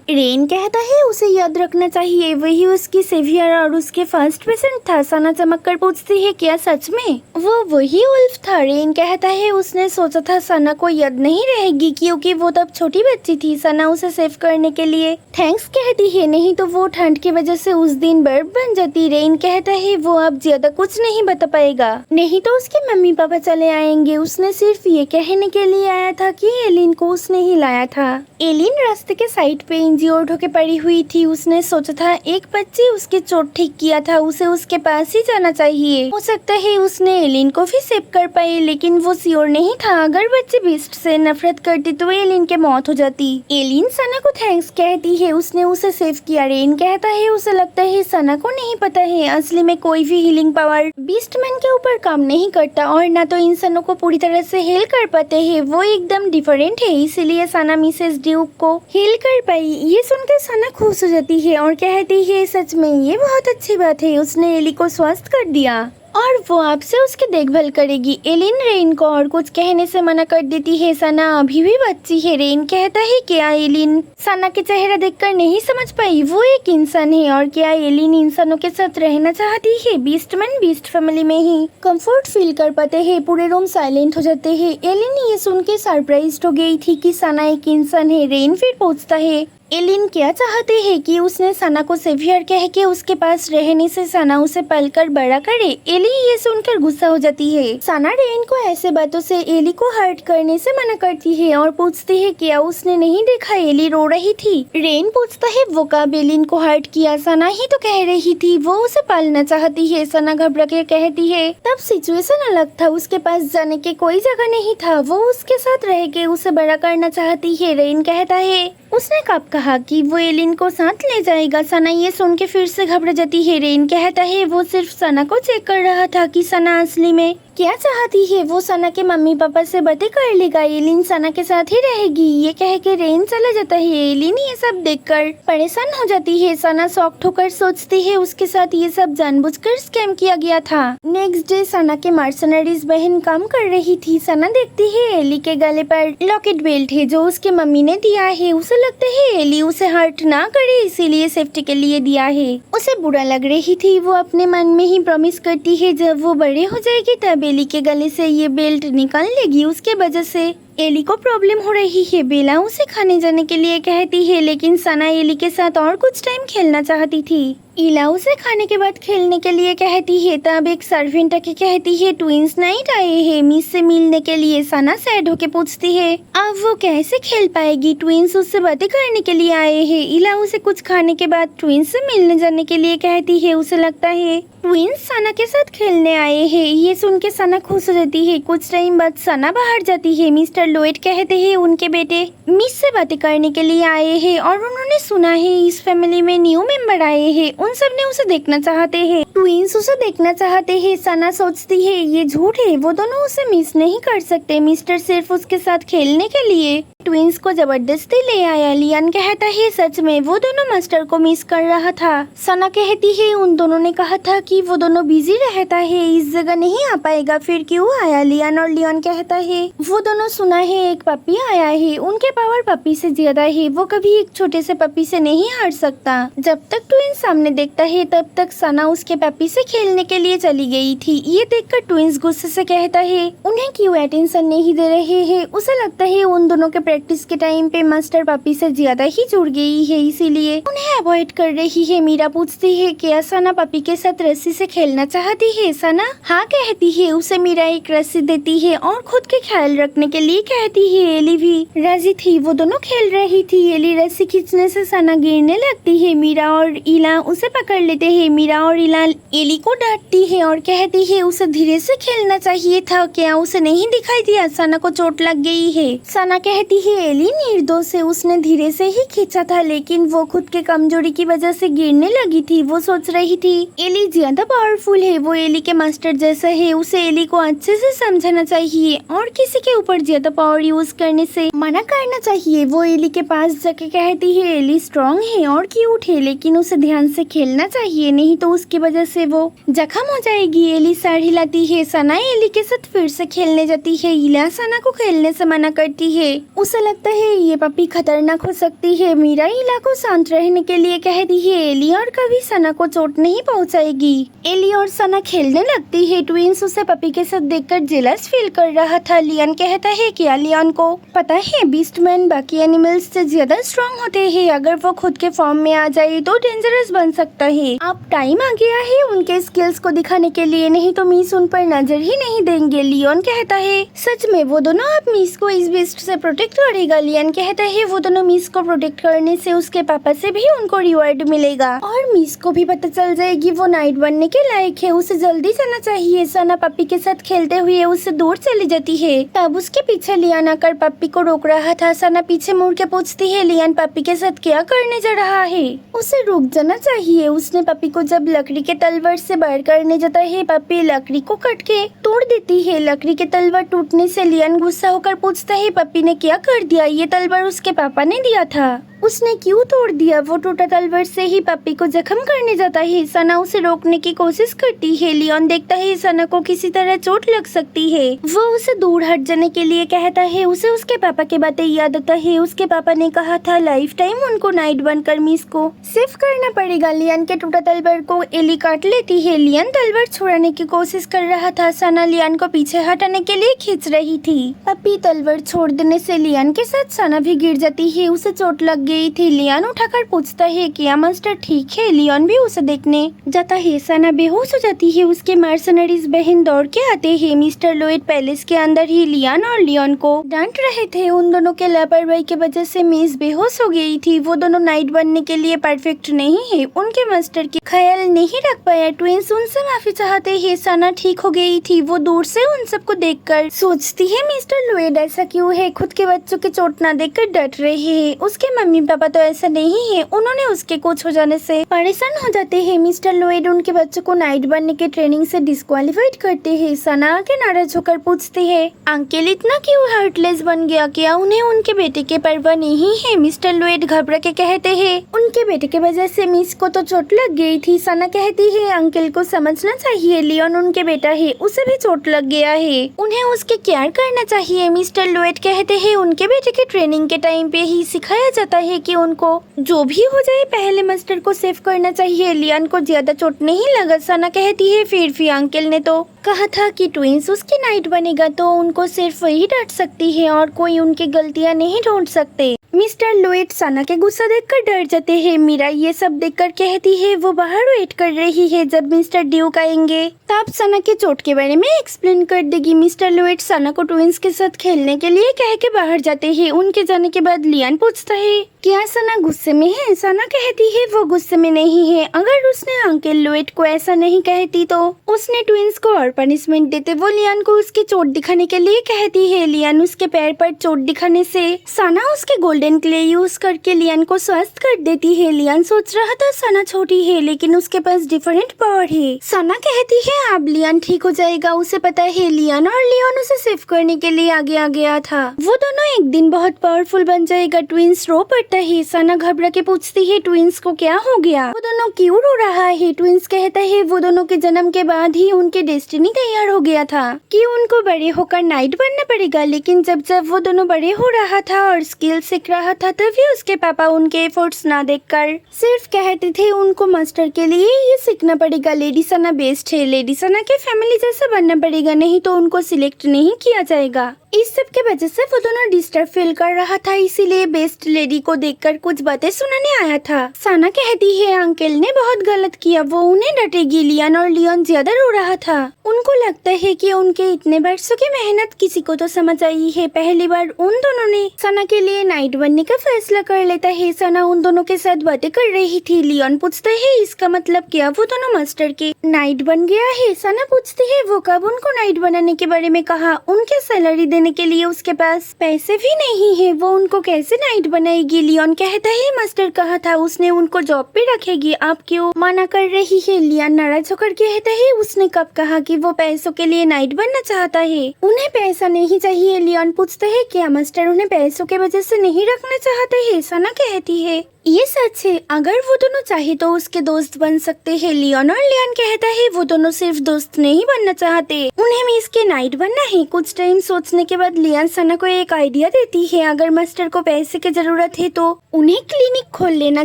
रेन कहता है उसे याद रखना चाहिए वही उसकी सेवियर और उसके फर्स्ट पेशेंट था। सना चमक कर पूछती है, क्या सच में वो वही उल्फ था? रेन कहता है उसने सोचा था सना को याद नहीं रहेगी क्योंकि वो तब छोटी बच्ची थी। सना उसे सेव करने के लिए थैंक्स कहती है, नहीं तो वो ठंड की वजह से उस दिन बर्फ बन जाती। रेन कहता है वो अब ज्यादा कुछ नहीं बता पाएगा, नहीं तो उसके मम्मी पापा चले आएंगे। उसने सिर्फ ये कहने के लिए आया था कि एलिन को उसने ही लाया था। एलिन रास्ते के साइड पे इंज्योर्ड होके पड़ी हुई थी। उसने सोचा था एक बच्ची उसके चोट ठीक किया था, उसे उसके पास ही जाना चाहिए। हो सकता है उसने एलिन को भी सेव कर पाए, लेकिन वो श्योर नहीं था। अगर बच्ची बीस्ट से नफरत करती तो एलिन के मौत हो जाती। एलिन सना को थैंक्स कहती है, उसने उसे सेव किया। रेन कहता है उसे लगता है सना को नहीं पता है असली में कोई भी हीलिंग पावर बीस्टमैन के ऊपर काम नहीं करता और न तो इंसानों को पूरी तरह से हील कर पाते हैं। वो एकदम डिफरेंट है, इसीलिए सना मिसेस ड्यूक को हील कर पाई। ये सुनकर सना खुश हो जाती है और कहती है सच में ये बहुत अच्छी बात है, उसने एली को स्वस्थ कर दिया और वो आपसे उसकी देखभाल करेगी। एलिन रेन को और कुछ कहने से मना कर देती है। सना अभी भी बच्ची है। रेन कहता है क्या एलिन सना के चेहरा देखकर नहीं समझ पाई वो एक इंसान है, और क्या एलिन इंसानों के साथ रहना चाहती है? बीस्टमैन बीस्ट फैमिली में ही कंफर्ट फील कर पाते हैं। पूरे रूम साइलेंट हो जाते हैं। एलिन ये सुन के सरप्राइज्ड हो गई थी कि सना एक इंसान है। रेन फिर पूछता है एलिन क्या चाहते हैं कि उसने सना को सेवियर कह के उसके पास रहने से सना उसे पलकर बड़ा करे। एली ये सुनकर गुस्सा हो जाती है। सना रेन को ऐसे बातों से एली को हर्ट करने से मना करती है और पूछती है क्या उसने नहीं देखा एली रो रही थी। रेन पूछता है वो कब एलिन को हर्ट किया? सना ही तो कह रही थी वो उसे पालना चाहती है। सना घबरा के कहती है तब सिचुएशन अलग था, उसके पास जाने के कोई जगह नहीं था, वो उसके साथ रह के उसे बड़ा करना चाहती है। रेन कहता है उसने कब कहा कि वो एलिन को साथ ले जाएगा? सना ये सुन के फिर से घबरा जाती है। रेन कहता है वो सिर्फ सना को चेक कर रहा था कि सना असली में क्या चाहती है वो सना के मम्मी पापा से बातें कर लेगा, एलिन सना के साथ ही रहेगी, ये कह के रेन चला जाता है। एलिन ये सब देखकर परेशान हो जाती है। सना शॉक्ड होकर सोचती है उसके साथ ये सब जानबूझकर स्कैम किया गया था। नेक्स्ट डे सना के मर्सनरीज बहन काम कर रही थी। सना देखती है एली के गले पर लॉकेट बेल्ट है जो उसके मम्मी ने दिया है। उसे लगता है एली उसे हर्ट ना करे इसीलिए सेफ्टी के लिए दिया है। उसे बुरा लग रही थी। वो अपने मन में ही प्रॉमिस करती है जब वो बड़े हो जाएगी तब एली के गले से ये बेल्ट निकाल लेगी। उसके वजह से एली को प्रॉब्लम हो रही है। बेला उसे खाने जाने के लिए कहती है लेकिन सना एली के साथ और कुछ टाइम खेलना चाहती थी। इला उसे खाने के बाद खेलने के लिए कहती है। तब एक सर्वेंट आके कहती है ट्विंस नाइट आए हैं मिस से मिलने के लिए। सना सैड होके पूछती है अब वो कैसे खेल पाएगी, ट्विंस उससे बातें करने के लिए आए हैं। इला उसे कुछ खाने के बाद ट्विंस से मिलने जाने के लिए कहती है। उसे लगता है ट्विंस सना के साथ खेलने आए हैं। ये सुन के सना खुश हो जाती है। कुछ टाइम बाद सना बाहर जाती है। मिस्टर लोएट कहते हैं उनके बेटे मिस से बातें करने के लिए आए हैं और उन्होंने सुना है इस फैमिली में न्यू मेंबर आए हैं। उन सब ने उसे देखना चाहते हैं। ट्विंस उसे देखना चाहते हैं। सना सोचती है ये झूठ है, वो दोनों उसे मिस नहीं कर सकते। मिस्टर सिर्फ उसके साथ खेलने के लिए ट्विंस को जबरदस्ती ले आया। लियान कहता है सच में वो दोनों मास्टर को मिस कर रहा था। सना कहती है उन दोनों ने कहा था कि वो दोनों बिजी रहता है, इस जगह नहीं आ पाएगा, फिर क्यों आया। लियान और लियोन कहता है वो दोनों सुना है एक पपी आया है, उनके पावर पपी से ज्यादा है, वो कभी एक छोटे से पपी से नहीं हार सकता। जब तक ट्विंस सामने देखता है तब तक सना उसके पपी से खेलने के लिए चली गई थी। ये देखकर ट्विंस गुस्से से कहता है उन्हें क्यों अटेंशन नहीं दे रहे हैं। उसे लगता है उन दोनों के प्रैक्टिस के टाइम पे मास्टर पपी से ज्यादा ही जुड़ गई है इसीलिए उन्हें अवॉइड कर रही है। मीरा पूछती है क्या सना पपी के साथ रस्सी से खेलना चाहती है। सना हाँ कहती है। उसे मीरा एक रस्सी देती है और खुद के ख्याल रखने के लिए कहती है। एली भी राजी थी। वो दोनों खेल रही थी। एली रस्सी खींचने से सना गिरने लगती है। मीरा और इला उसे पकड़ लेते हैं। मीरा और इला एली को डांटती है और कहती है उसे धीरे से खेलना चाहिए था, क्या उसे नहीं दिखाई दिया सना को चोट लग गई है। सना कहती है एली निर्दोष है, उसने धीरे से ही खींचा था लेकिन वो खुद के कमजोरी की वजह से गिरने लगी थी। वो सोच रही थी एली ज्यादा पावरफुल है, वो एली के मास्टर जैसा है, उसे एली को अच्छे से समझाना चाहिए और किसी के ऊपर ज्यादा पावर यूज करने से मना करना चाहिए। वो एली के पास जाके कहती है एली स्ट्रॉन्ग है और क्यूट है लेकिन उसे ध्यान से खेलना चाहिए नहीं तो उसकी वजह से वो जख्म हो जाएगी। एली सर हिलाती है। सना एली के साथ फिर से खेलने जाती है। इला सना को खेलने से मना करती है। उसे लगता है ये पपी खतरनाक हो सकती है। मीरा इला को शांत रहने के लिए कहती है एली और कभी सना को चोट नहीं पहुंचाएगी। एली और सना खेलने लगती है। ट्विंस उसे पपी के साथ देखकर जेलस फील कर रहा था। लियन कहता है क्या लियन को पता है बीस्टमैन बाकी एनिमल्स से ज्यादा स्ट्रॉन्ग होते हैं, अगर वो खुद के फॉर्म में आ जाए तो डेंजरस बन सकता है। अब टाइम आ गया है उनके स्किल्स को दिखाने के लिए, नहीं तो मिस उन पर नजर ही नहीं देंगे। लियोन कहता है सच में वो दोनों अब मिस को इस बीस्ट से प्रोटेक्ट करेगा। लियन कहता है वो दोनों मिस को प्रोटेक्ट करने से उसके पापा से भी उनको रिवॉर्ड मिलेगा और मिस को भी पता चल जाएगी वो नाइट बनने के लायक है, उसे जल्दी जाना चाहिए। सना पप्पी के साथ खेलते हुए उससे दूर चली जाती है। तब उसके पीछे लियान आकर पप्पी को रोक रहा था। सना पीछे मुड़ के पूछती है लियान पप्पी के साथ क्या करने जा रहा है, उसे रुक जाना चाहिए। उसने पप्पी को जब लकड़ी के तलवार से वार करने जाता है पप्पी लकड़ी को कट के तोड़ देती है। लकड़ी के तलवार टूटने से लियान गुस्सा होकर पूछता है पप्पी ने क्या कर दिया, ये तलवार उसके पापा ने दिया था, उसने क्यों तोड़ दिया। वो टूटा तलवार से ही पप्पी को जख्म करने जाता है। सना उसे रोकने की कोशिश करती है। लियोन देखता है सना को किसी तरह चोट लग सकती है। वो उसे दूर हट जाने के लिए कहता है। उसे उसके पापा की बातें याद आता है। उसके पापा ने कहा था लाइफ टाइम उनको नाइट बनकर मिस को सेव करना पड़ेगा। लियन के टूटा तलवार को एली काट लेती है। लियन तलवार छुड़ाने की कोशिश कर रहा था। सना लियन को पीछे हटाने के लिए खींच रही थी। पप्पी तलवार छोड़ देने से लियन के साथ सना भी गिर जाती है। उसे चोट लग गई थी। लियन उठाकर पूछता है क्या मास्टर ठीक है। लियन भी उसे देखने जाता है। सना बेहोश हो जाती है। उसके मर्सनरीज बहन दौड़ के आते हैं। मिस्टर लोएट पैलेस के अंदर ही लियन और लियन को डांट रहे थे। उन दोनों के लापरवाही की वजह से मिस बेहोश हो गई थी। वो दोनों नाइट बनने के लिए परफेक्ट नहीं है, उनके मास्टर की ख्याल नहीं रख पाया। ट्विंस उनसे माफी चाहते हैं। सना ठीक हो गई थी। वो दूर से उन सबको देखकर सोचती है मिस्टर लोएट ऐसा क्यों है, खुद के बच्चों की चोट न देखकर डट रहे हैं। उसके मम्मी मम्मी पापा तो ऐसा नहीं है, उन्होंने उसके कोच हो जाने से परेशान हो जाते हैं। मिस्टर लोएड उनके बच्चों को नाइट बनने के ट्रेनिंग से डिस्क्वालीफाइड करते हैं। सना आगे नाराज होकर पूछती है, अंकल इतना क्यों हार्टलेस बन गया, क्या उन्हें उनके बेटे के परवाह नहीं है? मिस्टर लोएड घबरा के कहते हैं, उनके बेटे के वजह से मिस को तो चोट लग गई थी। सना कहती है, अंकल को समझना चाहिए, लियोन उनके बेटा है, उसे भी चोट लग गया है, उन्हें उसके केयर करना चाहिए। मिस्टर लोएड कहते हैं, उनके बेटे के ट्रेनिंग के टाइम पे ही सिखाया जाता है कि उनको जो भी हो जाए पहले मास्टर को सेव करना चाहिए। लियोन को ज्यादा चोट नहीं लगा। सना कहती है, फिर भी अंकल ने तो कहा था कि ट्विंस उसकी नाइट बनेगा तो उनको सिर्फ वही डांट सकती है और कोई उनकी गलतियां नहीं ढूंढ सकते। मिस्टर लोएड सना के गुस्सा देखकर डर जाते हैं। मीरा ये सब देखकर कहती है वो बाहर वेट कर रही है, जब मिस्टर ड्यूक आएंगे तब सना के चोट के बारे में एक्सप्लेन कर देगी। मिस्टर लोएड सना को ट्विंस के साथ खेलने के लिए कह के बाहर जाते हैं। उनके जाने के बाद लियान पूछता है, क्या सना गुस्से में है? सना कहती है, वो गुस्से में नहीं है, अगर उसने अंकल लोएड को ऐसा नहीं कहती तो उसने ट्विंस को और पनिशमेंट देते। वो लियान को उसकी चोट दिखाने के लिए कहती है। लियान उसके पैर पर चोट दिखाने से सना उसके गोल्डन क्ले यूज करके लियान को स्वस्थ कर देती है। लियान सोच रहा था सना छोटी है लेकिन उसके पास डिफरेंट पावर है। सना कहती है, अब लियान ठीक हो जाएगा, उसे पता है। लियान और लियोन उसे सेव करने के लिए आगे आ गया था। वो दोनों एक दिन बहुत पावरफुल बन जाएगा। ट्विंस रो पड़ता है। सना घबरा के पूछती है, ट्विंस को क्या हो गया? वो दोनों क्यों रो रहा है? ट्विंस कहता है, वो दोनों के जन्म के बाद ही उनकी डेस्टिनी तैयार हो गया था कि उनको बड़े होकर नाइट बनना पड़ेगा। लेकिन जब वो दोनों बड़े हो रहा था और स्किल सीख रहा था तभी उसके पापा उनके एफर्ट्स ना देखकर सिर्फ कहते थे उनको मास्टर के लिए ये सीखना पड़ेगा। लेडी सना बेस्ट है, लेडी सना के फैमिली जैसा बनना पड़ेगा, नहीं तो उनको सिलेक्ट नहीं किया जाएगा। इस सब के वजह से वो दोनों डिस्टर्ब फील कर रहा था, इसीलिए बेस्ट लेडी को देखकर कुछ बातें सुनाने आया था। सना कहती है, अंकल ने बहुत गलत किया, वो उन्हें डटेगी। लियान और लियोन ज्यादा रो रहा था। उनको लगता है कि उनके इतने वर्षों की मेहनत किसी को तो समझ आई है। पहली बार उन दोनों ने सना के लिए नाइट बनने का फैसला कर लेता है। सना उन दोनों के साथ बातें कर रही थी। लियोन पूछता है, इसका मतलब क्या वो दोनों मास्टर के नाइट बन गया है? सना पूछती है, वो कब उनको नाइट बनाने के बारे में कहा? उनके सैलरी देने के लिए उसके पास पैसे भी नहीं है, वो उनको कैसे नाइट बनाएगी? लियोन कहता है, मास्टर कहा था उसने उनको जॉब पे रखेगी, आप क्यों मना कर रही है? लियोन नाराज होकर कहता है, उसने कब कहा कि वो पैसों के लिए नाइट बनना चाहता है? उन्हें पैसा नहीं चाहिए। लियोन पूछता है, क्या मास्टर उन्हें पैसों के वजह से नहीं रखना चाहते है? सना कहती है, ये सच है, अगर वो दोनों चाहे तो उसके दोस्त बन सकते हैं। लियोन और लियान कहता है, वो दोनों सिर्फ दोस्त नहीं बनना चाहते, उन्हें मिस के नाइट बनना है। कुछ टाइम सोचने के बाद लियान सना को एक आइडिया देती है, अगर मास्टर को पैसे की जरूरत है तो उन्हें क्लिनिक खोल लेना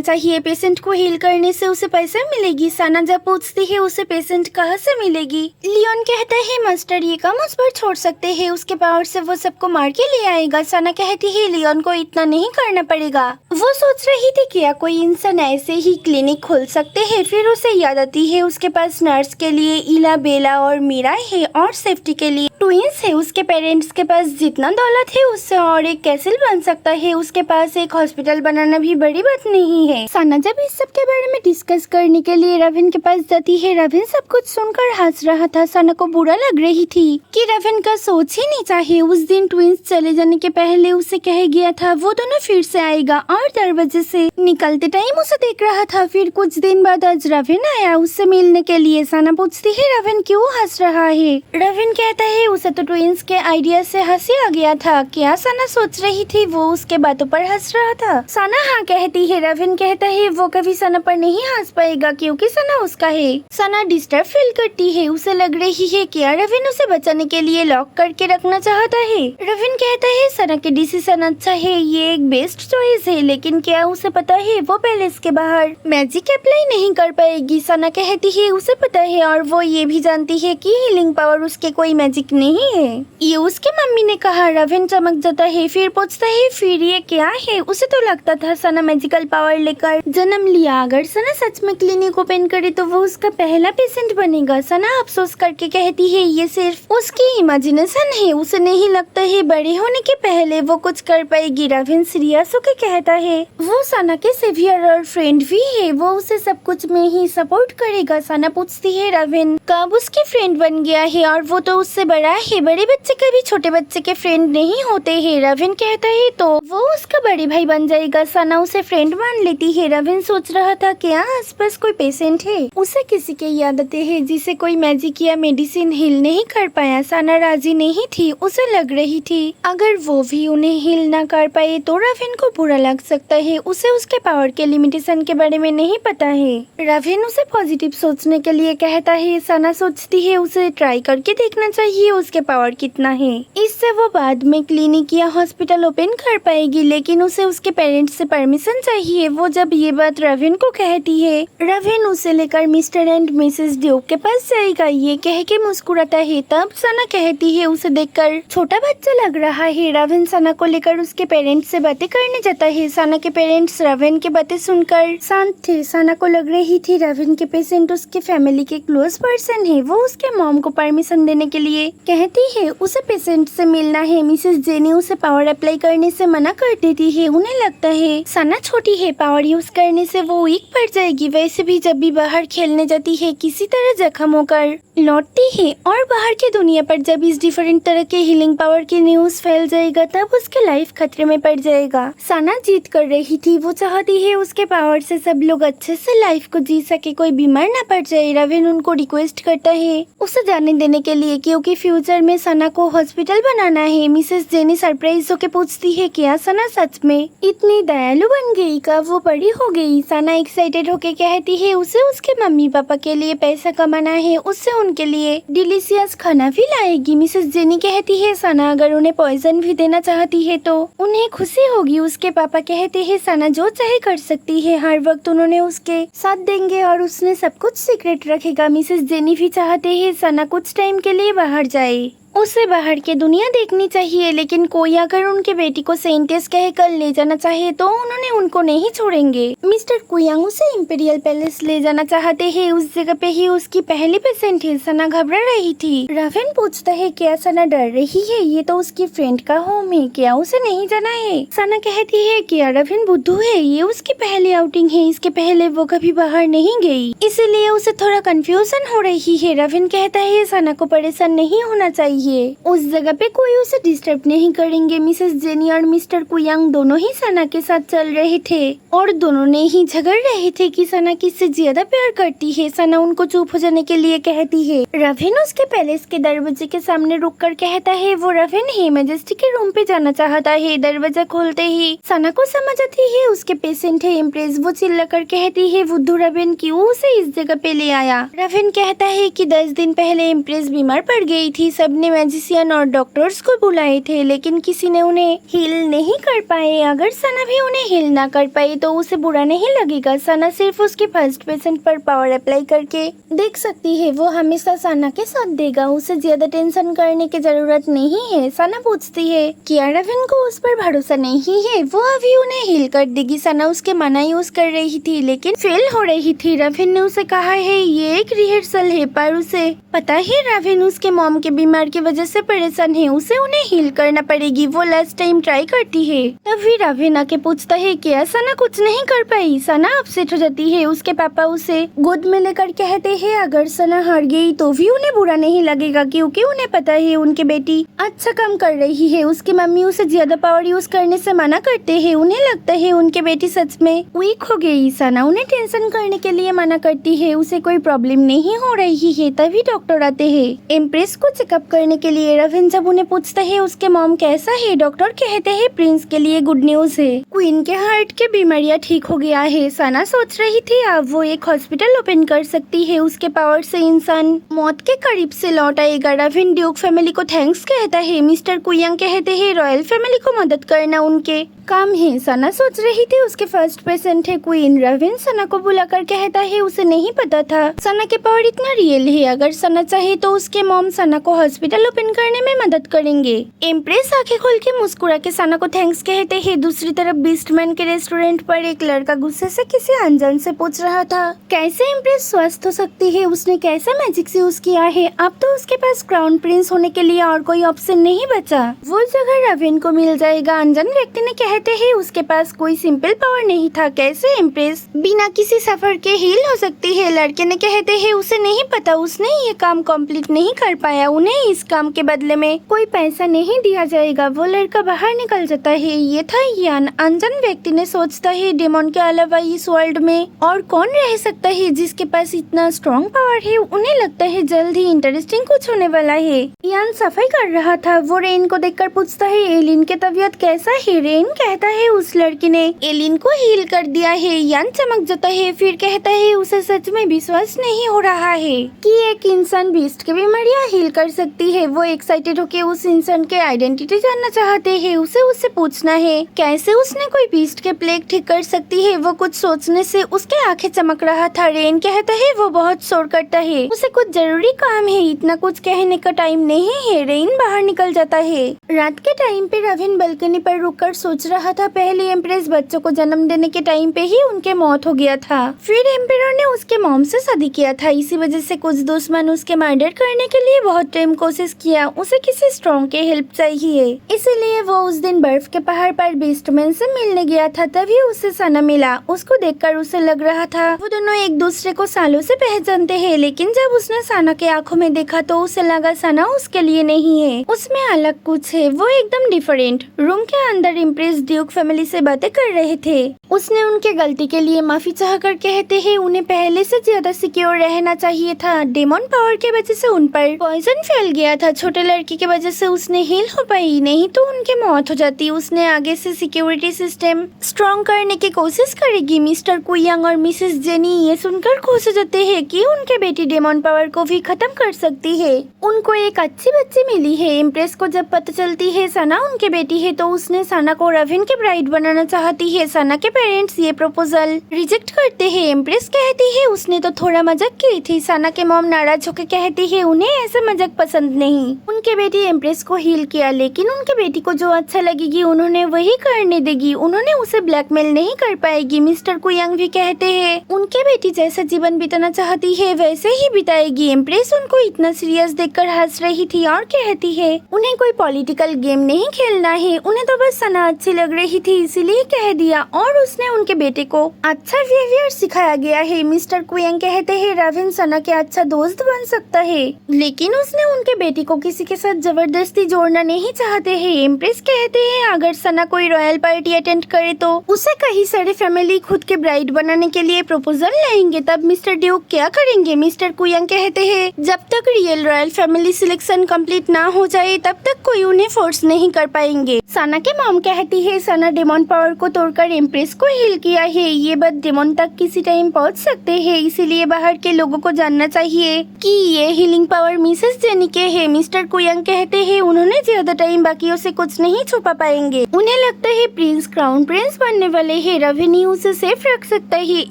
चाहिए, पेशेंट को हील करने से उसे पैसा मिलेगी। सना जब पूछती है उसे पेशेंट कहाँ से मिलेगी, लियोन कहता है, मास्टर ये काम उस पर छोड़ सकते हैं, उसके पावर से वो सबको मार के ले आएगा। सना कहती है, लियोन को इतना नहीं करना पड़ेगा। वो सोच रही थी क्या कोई इंसान ऐसे ही क्लिनिक खोल सकते हैं? फिर उसे याद आती है उसके पास नर्स के लिए इला, बेला और मीरा है और सेफ्टी के लिए ट्विंस है। उसके पेरेंट्स के पास जितना दौलत है उससे और एक कैसल बन सकता है। उसके पास एक हॉस्पिटल बनाना भी बड़ी बात नहीं है। सना जब इस सब के बारे में डिस्कस करने के लिए रविन के पास जाती है। रविन सब कुछ सुनकर हंस रहा था। सना को बुरा लग रही थी कि रविन का सोच ही नहीं चाहिए। उस दिन ट्विंस चले जाने के पहले उसे कह गया था वो दोनों फिर से आएगा और दरवाजे से निकलते टाइम उसे देख रहा था। फिर कुछ दिन बाद आज रविन आया उससे मिलने के लिए। सना पूछती है, रविन क्यों हंस रहा है? रविन कहता है, उसे तो ट्विंस के आइडिया से हंसी आ गया था। क्या सना सोच रही थी वो उसके बातों पर हंस रहा था? सना हाँ कहती है। रविन कहता है, वो कभी सना पर नहीं हंस पाएगा क्योंकि सना उसका है। सना डिस्टर्ब फील करती है। उसे लग रही है क्या रविन उसे बचाने के लिए लॉक करके रखना चाहता है। रविन कहता है, सना के डिसीजन अच्छा है, ये एक बेस्ट चॉइस है, लेकिन क्या उसे पता है वो पैलेस के बाहर मैजिक अप्लाई नहीं कर पाएगी? सना कहती है, उसे पता है और वो ये भी जानती है कि हीलिंग पावर उसके कोई मैजिक नहीं है, ये उसके मम्मी ने कहा। रविन चमक जाता है। फिर पूछता है, फिर ये क्या है? उसे तो लगता था सना मैजिकल पावर लेकर जन्म लिया। अगर सना सच में क्लिनिक ओपन करे तो वो उसका पहला पेशेंट बनेगा। सना अफसोस करके कहती है, ये सिर्फ उसकी इमेजिनेशन है, उसे नहीं लगता है बड़े होने के पहले वो कुछ कर पाएगी। रविन सीरियस होकर कहता है, वो सना के सेवियर और फ्रेंड भी है, वो उसे सब कुछ में ही सपोर्ट करेगा। सना पूछती है रविन कब उसके फ्रेंड बन गया है, और वो तो उससे बड़ा है, बड़े बच्चे कभी छोटे बच्चे के फ्रेंड नहीं होते हैं। रविन कहता है तो वो उसका बड़े भाई बन जाएगा। सना उसे फ्रेंड मान लेती है। रविन सोच रहा था क्या आसपास कोई पेशेंट है, उसे किसी की याद आती है जिसे कोई मैजिक या मेडिसिन हील नहीं कर पाया। सना राजी नहीं थी, उसे लग रही थी अगर वो भी उन्हें हील ना कर पाए तो रविन को बुरा लग सकता है। उसे उसके पावर के लिमिटेशन के बारे में नहीं पता है। रविन उसे पॉजिटिव सोचने के लिए कहता है। सना सोचती है उसे ट्राई करके देखना चाहिए उसके पावर कितना है, इससे वो बाद में क्लिनिक या हॉस्पिटल ओपन कर पाएगी। लेकिन उसे उसके पेरेंट्स से परमिशन चाहिए। वो जब ये बात रविन को कहती है, रविन उसे लेकर मिस्टर एंड मिसेस ड्यूक के पास जाएगा। ये कह के मुस्कुराता है। तब सना कहती है उसे देखकर छोटा बच्चा लग रहा है। रविन सना को लेकर उसके पेरेंट्स से बातें करने जाता है। सना के पेरेंट्स रविन की बातें सुनकर शांत थे। सना को लग रही थी रविन के पेशेंट उसके फैमिली के क्लोज पर्सन है। वो उसके मॉम को परमिशन देने के लिए कहती है। उसे पेशेंट से मिलना है। मिसेस जेनी उसे पावर अप्लाई करने से मना कर देती है। उन्हें लगता है सना छोटी है, पावर यूज करने से वो वीक पड़ जाएगी। वैसे भी जब भी बाहर खेलने जाती है किसी तरह जख्म होकर लौटती है, और बाहर की दुनिया पर जब इस डिफरेंट तरह के हीलिंग पावर की न्यूज फैल जाएगा तब उसकी लाइफ खतरे में पड़ जाएगा। सना जीत कर रही थी। वो चाहती है उसके पावर से सब लोग अच्छे से लाइफ को जी सके, कोई बीमार ना पड़ जाए। रविन उनको रिक्वेस्ट करता है उसे जाने देने के लिए, क्योंकि फ्यूचर में सना को हॉस्पिटल बनाना है। मिसेस जेनी सरप्राइज होके पूछती है क्या सना सच में इतनी दयालु बन गई, कब वो बड़ी हो गई। सना एक्साइटेड होके कहती है उसे उसके मम्मी पापा के लिए पैसा कमाना है, उससे उनके लिए डिलीशियस खाना भी लाएगी। मिसेस जेनी कहती है सना अगर उन्हें पॉइजन भी देना चाहती है तो उन्हें खुशी होगी। उसके पापा कहते हैं सना जो चाहे कर सकती है, हर वक्त उन्होंने उसके साथ देंगे और उसने सब कुछ सीक्रेट रखेगा। मिसेस जेनी भी चाहते हैं सना कुछ टाइम के लिए बाहर जाए, उसे बाहर की दुनिया देखनी चाहिए। लेकिन कोई अगर उनके बेटी को सेंटेस कहकर ले जाना चाहे तो उन्होंने उनको नहीं छोड़ेंगे। मिस्टर कुयांग उसे इंपीरियल पैलेस ले जाना चाहते हैं। उस जगह पे ही उसकी पहली पेशेंट है। सना घबरा रही थी। रविन पूछता है क्या सना डर रही है, ये तो उसकी फ्रेंड का होम है, क्या उसे नहीं जाना है। सना कहती है क्या रविन बुद्धू है, ये उसकी पहली आउटिंग है, इसके पहले वो कभी बाहर नहीं गई, इसीलिए उसे थोड़ा कंफ्यूजन हो रही है। रविन कहता है सना को परेशान नहीं होना चाहिए, उस जगह पे कोई उसे डिस्टर्ब नहीं करेंगे। मिसेस जेनी और मिस्टर कुयांग दोनों ही सना के साथ चल रहे थे और दोनों ने ही झगड़ रहे थे कि सना किससे ज्यादा प्यार करती है। सना उनको चुप हो जाने के लिए कहती है। रविन उसके पैलेस के दरवाजे के सामने रुककर कहता है वो रविन है, मैजेस्टी के रूम पे जाना चाहता है। दरवाजा खोलते ही सना को समझ आती है उसके पेशेंट है इम्प्रेस। वो चिल्लाकर कहती है बुद्धू रविन क्यों उसे इस जगह पे ले आया। रविन कहता है कि 10 दिन पहले इम्प्रेस बीमार पड़ गई थी, सबने मैजिशियन और डॉक्टर्स को बुलाए थे लेकिन किसी ने उन्हें हील नहीं कर पाए। अगर सना भी उन्हें हील ना कर पाई तो उसे बुरा नहीं लगेगा। सना सिर्फ उसके फर्स्ट पेशेंट पर पावर अप्लाई करके देख सकती है, वो हमेशा सना के साथ देगा, उसे ज्यादा टेंशन करने की जरूरत नहीं है। सना पूछती है क्या रविन को उस पर भरोसा नहीं है, वो अभी उन्हें हील कर देगी। सना उसके मना यूज कर रही थी लेकिन फेल हो रही थी। रविन ने उसे कहा है ये एक रिहर्सल है, पर उसे पता है रविन उसके मॉम के बीमार की वजह से परेशान है, उसे उन्हें हील करना पड़ेगी। वो लास्ट टाइम ट्राई करती है। तभी रविन आके पूछता है क्या सना कुछ नहीं कर पाई। सना अपसेट हो जाती है। उसके पापा उसे गोद में लेकर कहते हैं अगर सना हार गई तो भी उन्हें बुरा नहीं लगेगा, क्योंकि उन्हें पता है उनकी बेटी अच्छा काम कर रही है। उसकी मम्मी उसे ज्यादा पावर यूज करने से मना करते हैं। उन्हें लगता है उनकी बेटी सच में वीक हो गई। सना उन्हें टेंशन करने के लिए मना करती है, उसे कोई प्रॉब्लम नहीं हो रही है। तभी डॉक्टर आते हैं इम्प्रेस को चेकअप करने के लिए। रविन जब उन्हें पूछता है उसके मॉम कैसा है, डॉक्टर कहते हैं प्रिंस के लिए गुड न्यूज है, क्वीन के हार्ट के बीमारियां ठीक हो गया है। सना सोच रही थी अब वो एक हॉस्पिटल ओपन कर सकती है, उसके पावर से इंसान मौत के करीब से लौट आएगा। रविन ड्यूक फैमिली को थैंक्स कहता है। मिस्टर कुयांग कहते हैं रॉयल फैमिली को मदद करना उनके काम है। सना सोच रही थी उसके फर्स्ट पेशेंट है क्वीन। रविन सना को बुलाकर कहता है उसे नहीं पता था सना के पावर इतना रियल है। अगर सना चाहे तो उसके मॉम सना को हॉस्पिटल पोर्टल ओपन करने में मदद करेंगे। एम्प्रेस आंखें खोल के मुस्कुरा के सना को थैंक्स कहते हैं। दूसरी तरफ बीस्टमैन के रेस्टोरेंट पर एक लड़का गुस्से से किसी अनजान से पूछ रहा था, कैसे एम्प्रेस स्वस्थ हो सकती है, उसने कैसा मैजिक यूज किया है। अब तो उसके पास क्राउन प्रिंस होने के लिए और कोई ऑप्शन नहीं बचा, वो जगह रविन को मिल जाएगा। अनजान व्यक्ति ने कहते हैं उसके पास कोई सिंपल पावर नहीं था, कैसे एम्प्रेस बिना किसी सफर के हील हो सकती है। लड़के ने कहते हैं उसे नहीं पता, उसने ये काम कंप्लीट नहीं कर पाया, उन्हें इस काम के बदले में कोई पैसा नहीं दिया जाएगा। वो लड़का बाहर निकल जाता है। ये था यान। अनजान व्यक्ति ने सोचता है डेमन के अलावा इस वर्ल्ड में और कौन रह सकता है जिसके पास इतना स्ट्रॉन्ग पावर है। उन्हें लगता है जल्द ही इंटरेस्टिंग कुछ होने वाला है। यान सफाई कर रहा था। वो रेन को देखकर पूछता है एलिन की तबीयत कैसा है। रेन कहता है उस लड़की ने एलिन को हील कर दिया है। यान चमक जाता है, फिर कहता है उसे सच में विश्वास नहीं हो रहा है कि एक इंसान बीस्ट की बीमारियां हील कर सकती है। वो एक्साइटेड होकर उस इंसान के आइडेंटिटी जानना चाहते हैं। उसे उससे पूछना है कैसे उसने कोई बीस्ट के प्लेग ठीक कर सकती है। वो कुछ सोचने से उसके आंखें चमक रहा था। रेन कहता है वो बहुत शोर करता है, उसे कुछ जरूरी काम है, इतना कुछ कहने का टाइम नहीं है। रेन बाहर निकल जाता है। रात के टाइम पे रविन बालकनी पर रुककर सोच रहा था पहले एम्प्रेस बच्चों को जन्म देने के टाइम पे ही उनके मौत हो गया था, फिर एम्पेरर ने उसके मॉम से शादी किया था। इसी वजह से कुछ दुश्मन उसके मर्डर करने के लिए बहुत टाइम कोशिश किया। उसे किसी स्ट्रॉन्ग की हेल्प चाहिए, इसीलिए वो उस दिन बर्फ के पहाड़ पर बीस्टमैन से मिलने गया था। तभी उसे सना मिला। उसको देखकर उसे लग रहा था वो दोनों एक दूसरे को सालों से पहचानते हैं, लेकिन जब उसने सना के आंखों में देखा तो उसे लगा सना उसके लिए नहीं है, उसमें अलग कुछ है, वो एकदम डिफरेंट। रूम के अंदर इम्प्रेस ड्यूक फैमिली से बातें कर रहे थे। उसने उनके गलती के लिए माफी चाहकर कहते हैं उन्हें पहले से ज्यादा सिक्योर रहना चाहिए था। डेमन पावर के वजह से उन पर पॉइजन फैल गया था। छोटे लड़की की वजह से उसने हील हो पाई, नहीं तो उनकी मौत हो जाती। उसने आगे से सिक्योरिटी सिस्टम स्ट्रॉन्ग करने की कोशिश करेगी। मिस्टर कुयांग और मिसेस जेनी ये सुनकर खुश हो जाते हैं कि उनके बेटी डेमन पावर को भी खत्म कर सकती है। उनको एक अच्छी बच्ची मिली है। इम्प्रेस को जब पता चलती है सना उनके बेटी है तो उसने सना को रविन के ब्राइड बनाना चाहती है। सना के पेरेंट्स ये प्रपोजल रिजेक्ट करते हैं। इम्प्रेस कहती है उसने तो थोड़ा मजाक की थी। सना के मॉम नाराज होकर कहती है उन्हें ऐसा मजाक पसंद नहीं। उनके बेटी इम्प्रेस को हील किया, लेकिन उनके बेटी को जो अच्छा लगेगी उन्होंने वही करने देगी, उन्होंने उसे ब्लैकमेल नहीं कर पाएगी। मिस्टर कुयांग भी कहते हैं उनके बेटी जैसा जीवन बिताना चाहती है वैसे ही बिताएगी। इम्प्रेस उनको इतना सीरियस देखकर हंस रही थी और कहती है उन्हें कोई पॉलिटिकल गेम नहीं खेलना है, उन्हें तो बस सना अच्छी लग रही थी इसीलिए कह दिया, और उसने उनके बेटे को अच्छा बिहेवियर सिखाया गया है। मिस्टर कुयांग कहते हैं रविन सना के अच्छा दोस्त बन सकता है, लेकिन उसने उनके बेटी को किसी के साथ जबरदस्ती जोड़ना नहीं चाहते हैं। इम्प्रेस कहते हैं अगर सना कोई रॉयल पार्टी अटेंड करे तो उसे कई सारे फैमिली खुद के ब्राइड बनाने के लिए प्रपोजल लाएंगे, तब मिस्टर ड्यूक क्या करेंगे। मिस्टर कुयांग कहते हैं जब तक real royal family selection complete ना हो जाए तब तक कोई उन्हें फोर्स नहीं कर पाएंगे। सना के मॉम कहती है सना डेमन पावर को तोड़कर इम्प्रेस को हील किया है, ये बात डेमन तक किसी टाइम पहुंच सकते हैं, इसीलिए बाहर के लोगों को जानना चाहिए कि ये हीलिंग पावर मिसेस जेनी के है। मिस्टर कुयांग कहते हैं उन्होंने ज्यादा टाइम बाकियों से कुछ नहीं छुपा पाएंगे। उन्हें लगता है प्रिंस क्राउन प्रिंस बनने वाले हैं, रविनी उसे सेफ रख सकता है।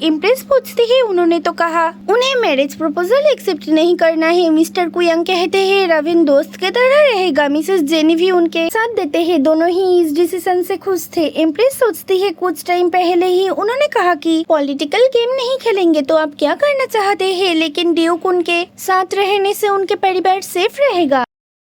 इम्प्रेस पूछती है उन्होंने तो कहा उन्हें मैरिज प्रपोजल एक्सेप्ट नहीं करना है। मिस्टर कुयांग कहते हैं रविन दोस्त के तरह रहेगा। मिसेस जेनी भी उनके साथ देते हैं, दोनों ही इस डिसीजन से खुश थे। इम्प्रेस सोचती है कुछ टाइम पहले ही उन्होंने कहा कि पॉलिटिकल गेम नहीं खेलेंगे, तो आप क्या करना चाहते हैं, लेकिन ड्यूक उनके साथ रहने से उनके परिवार सेफ रहेगा।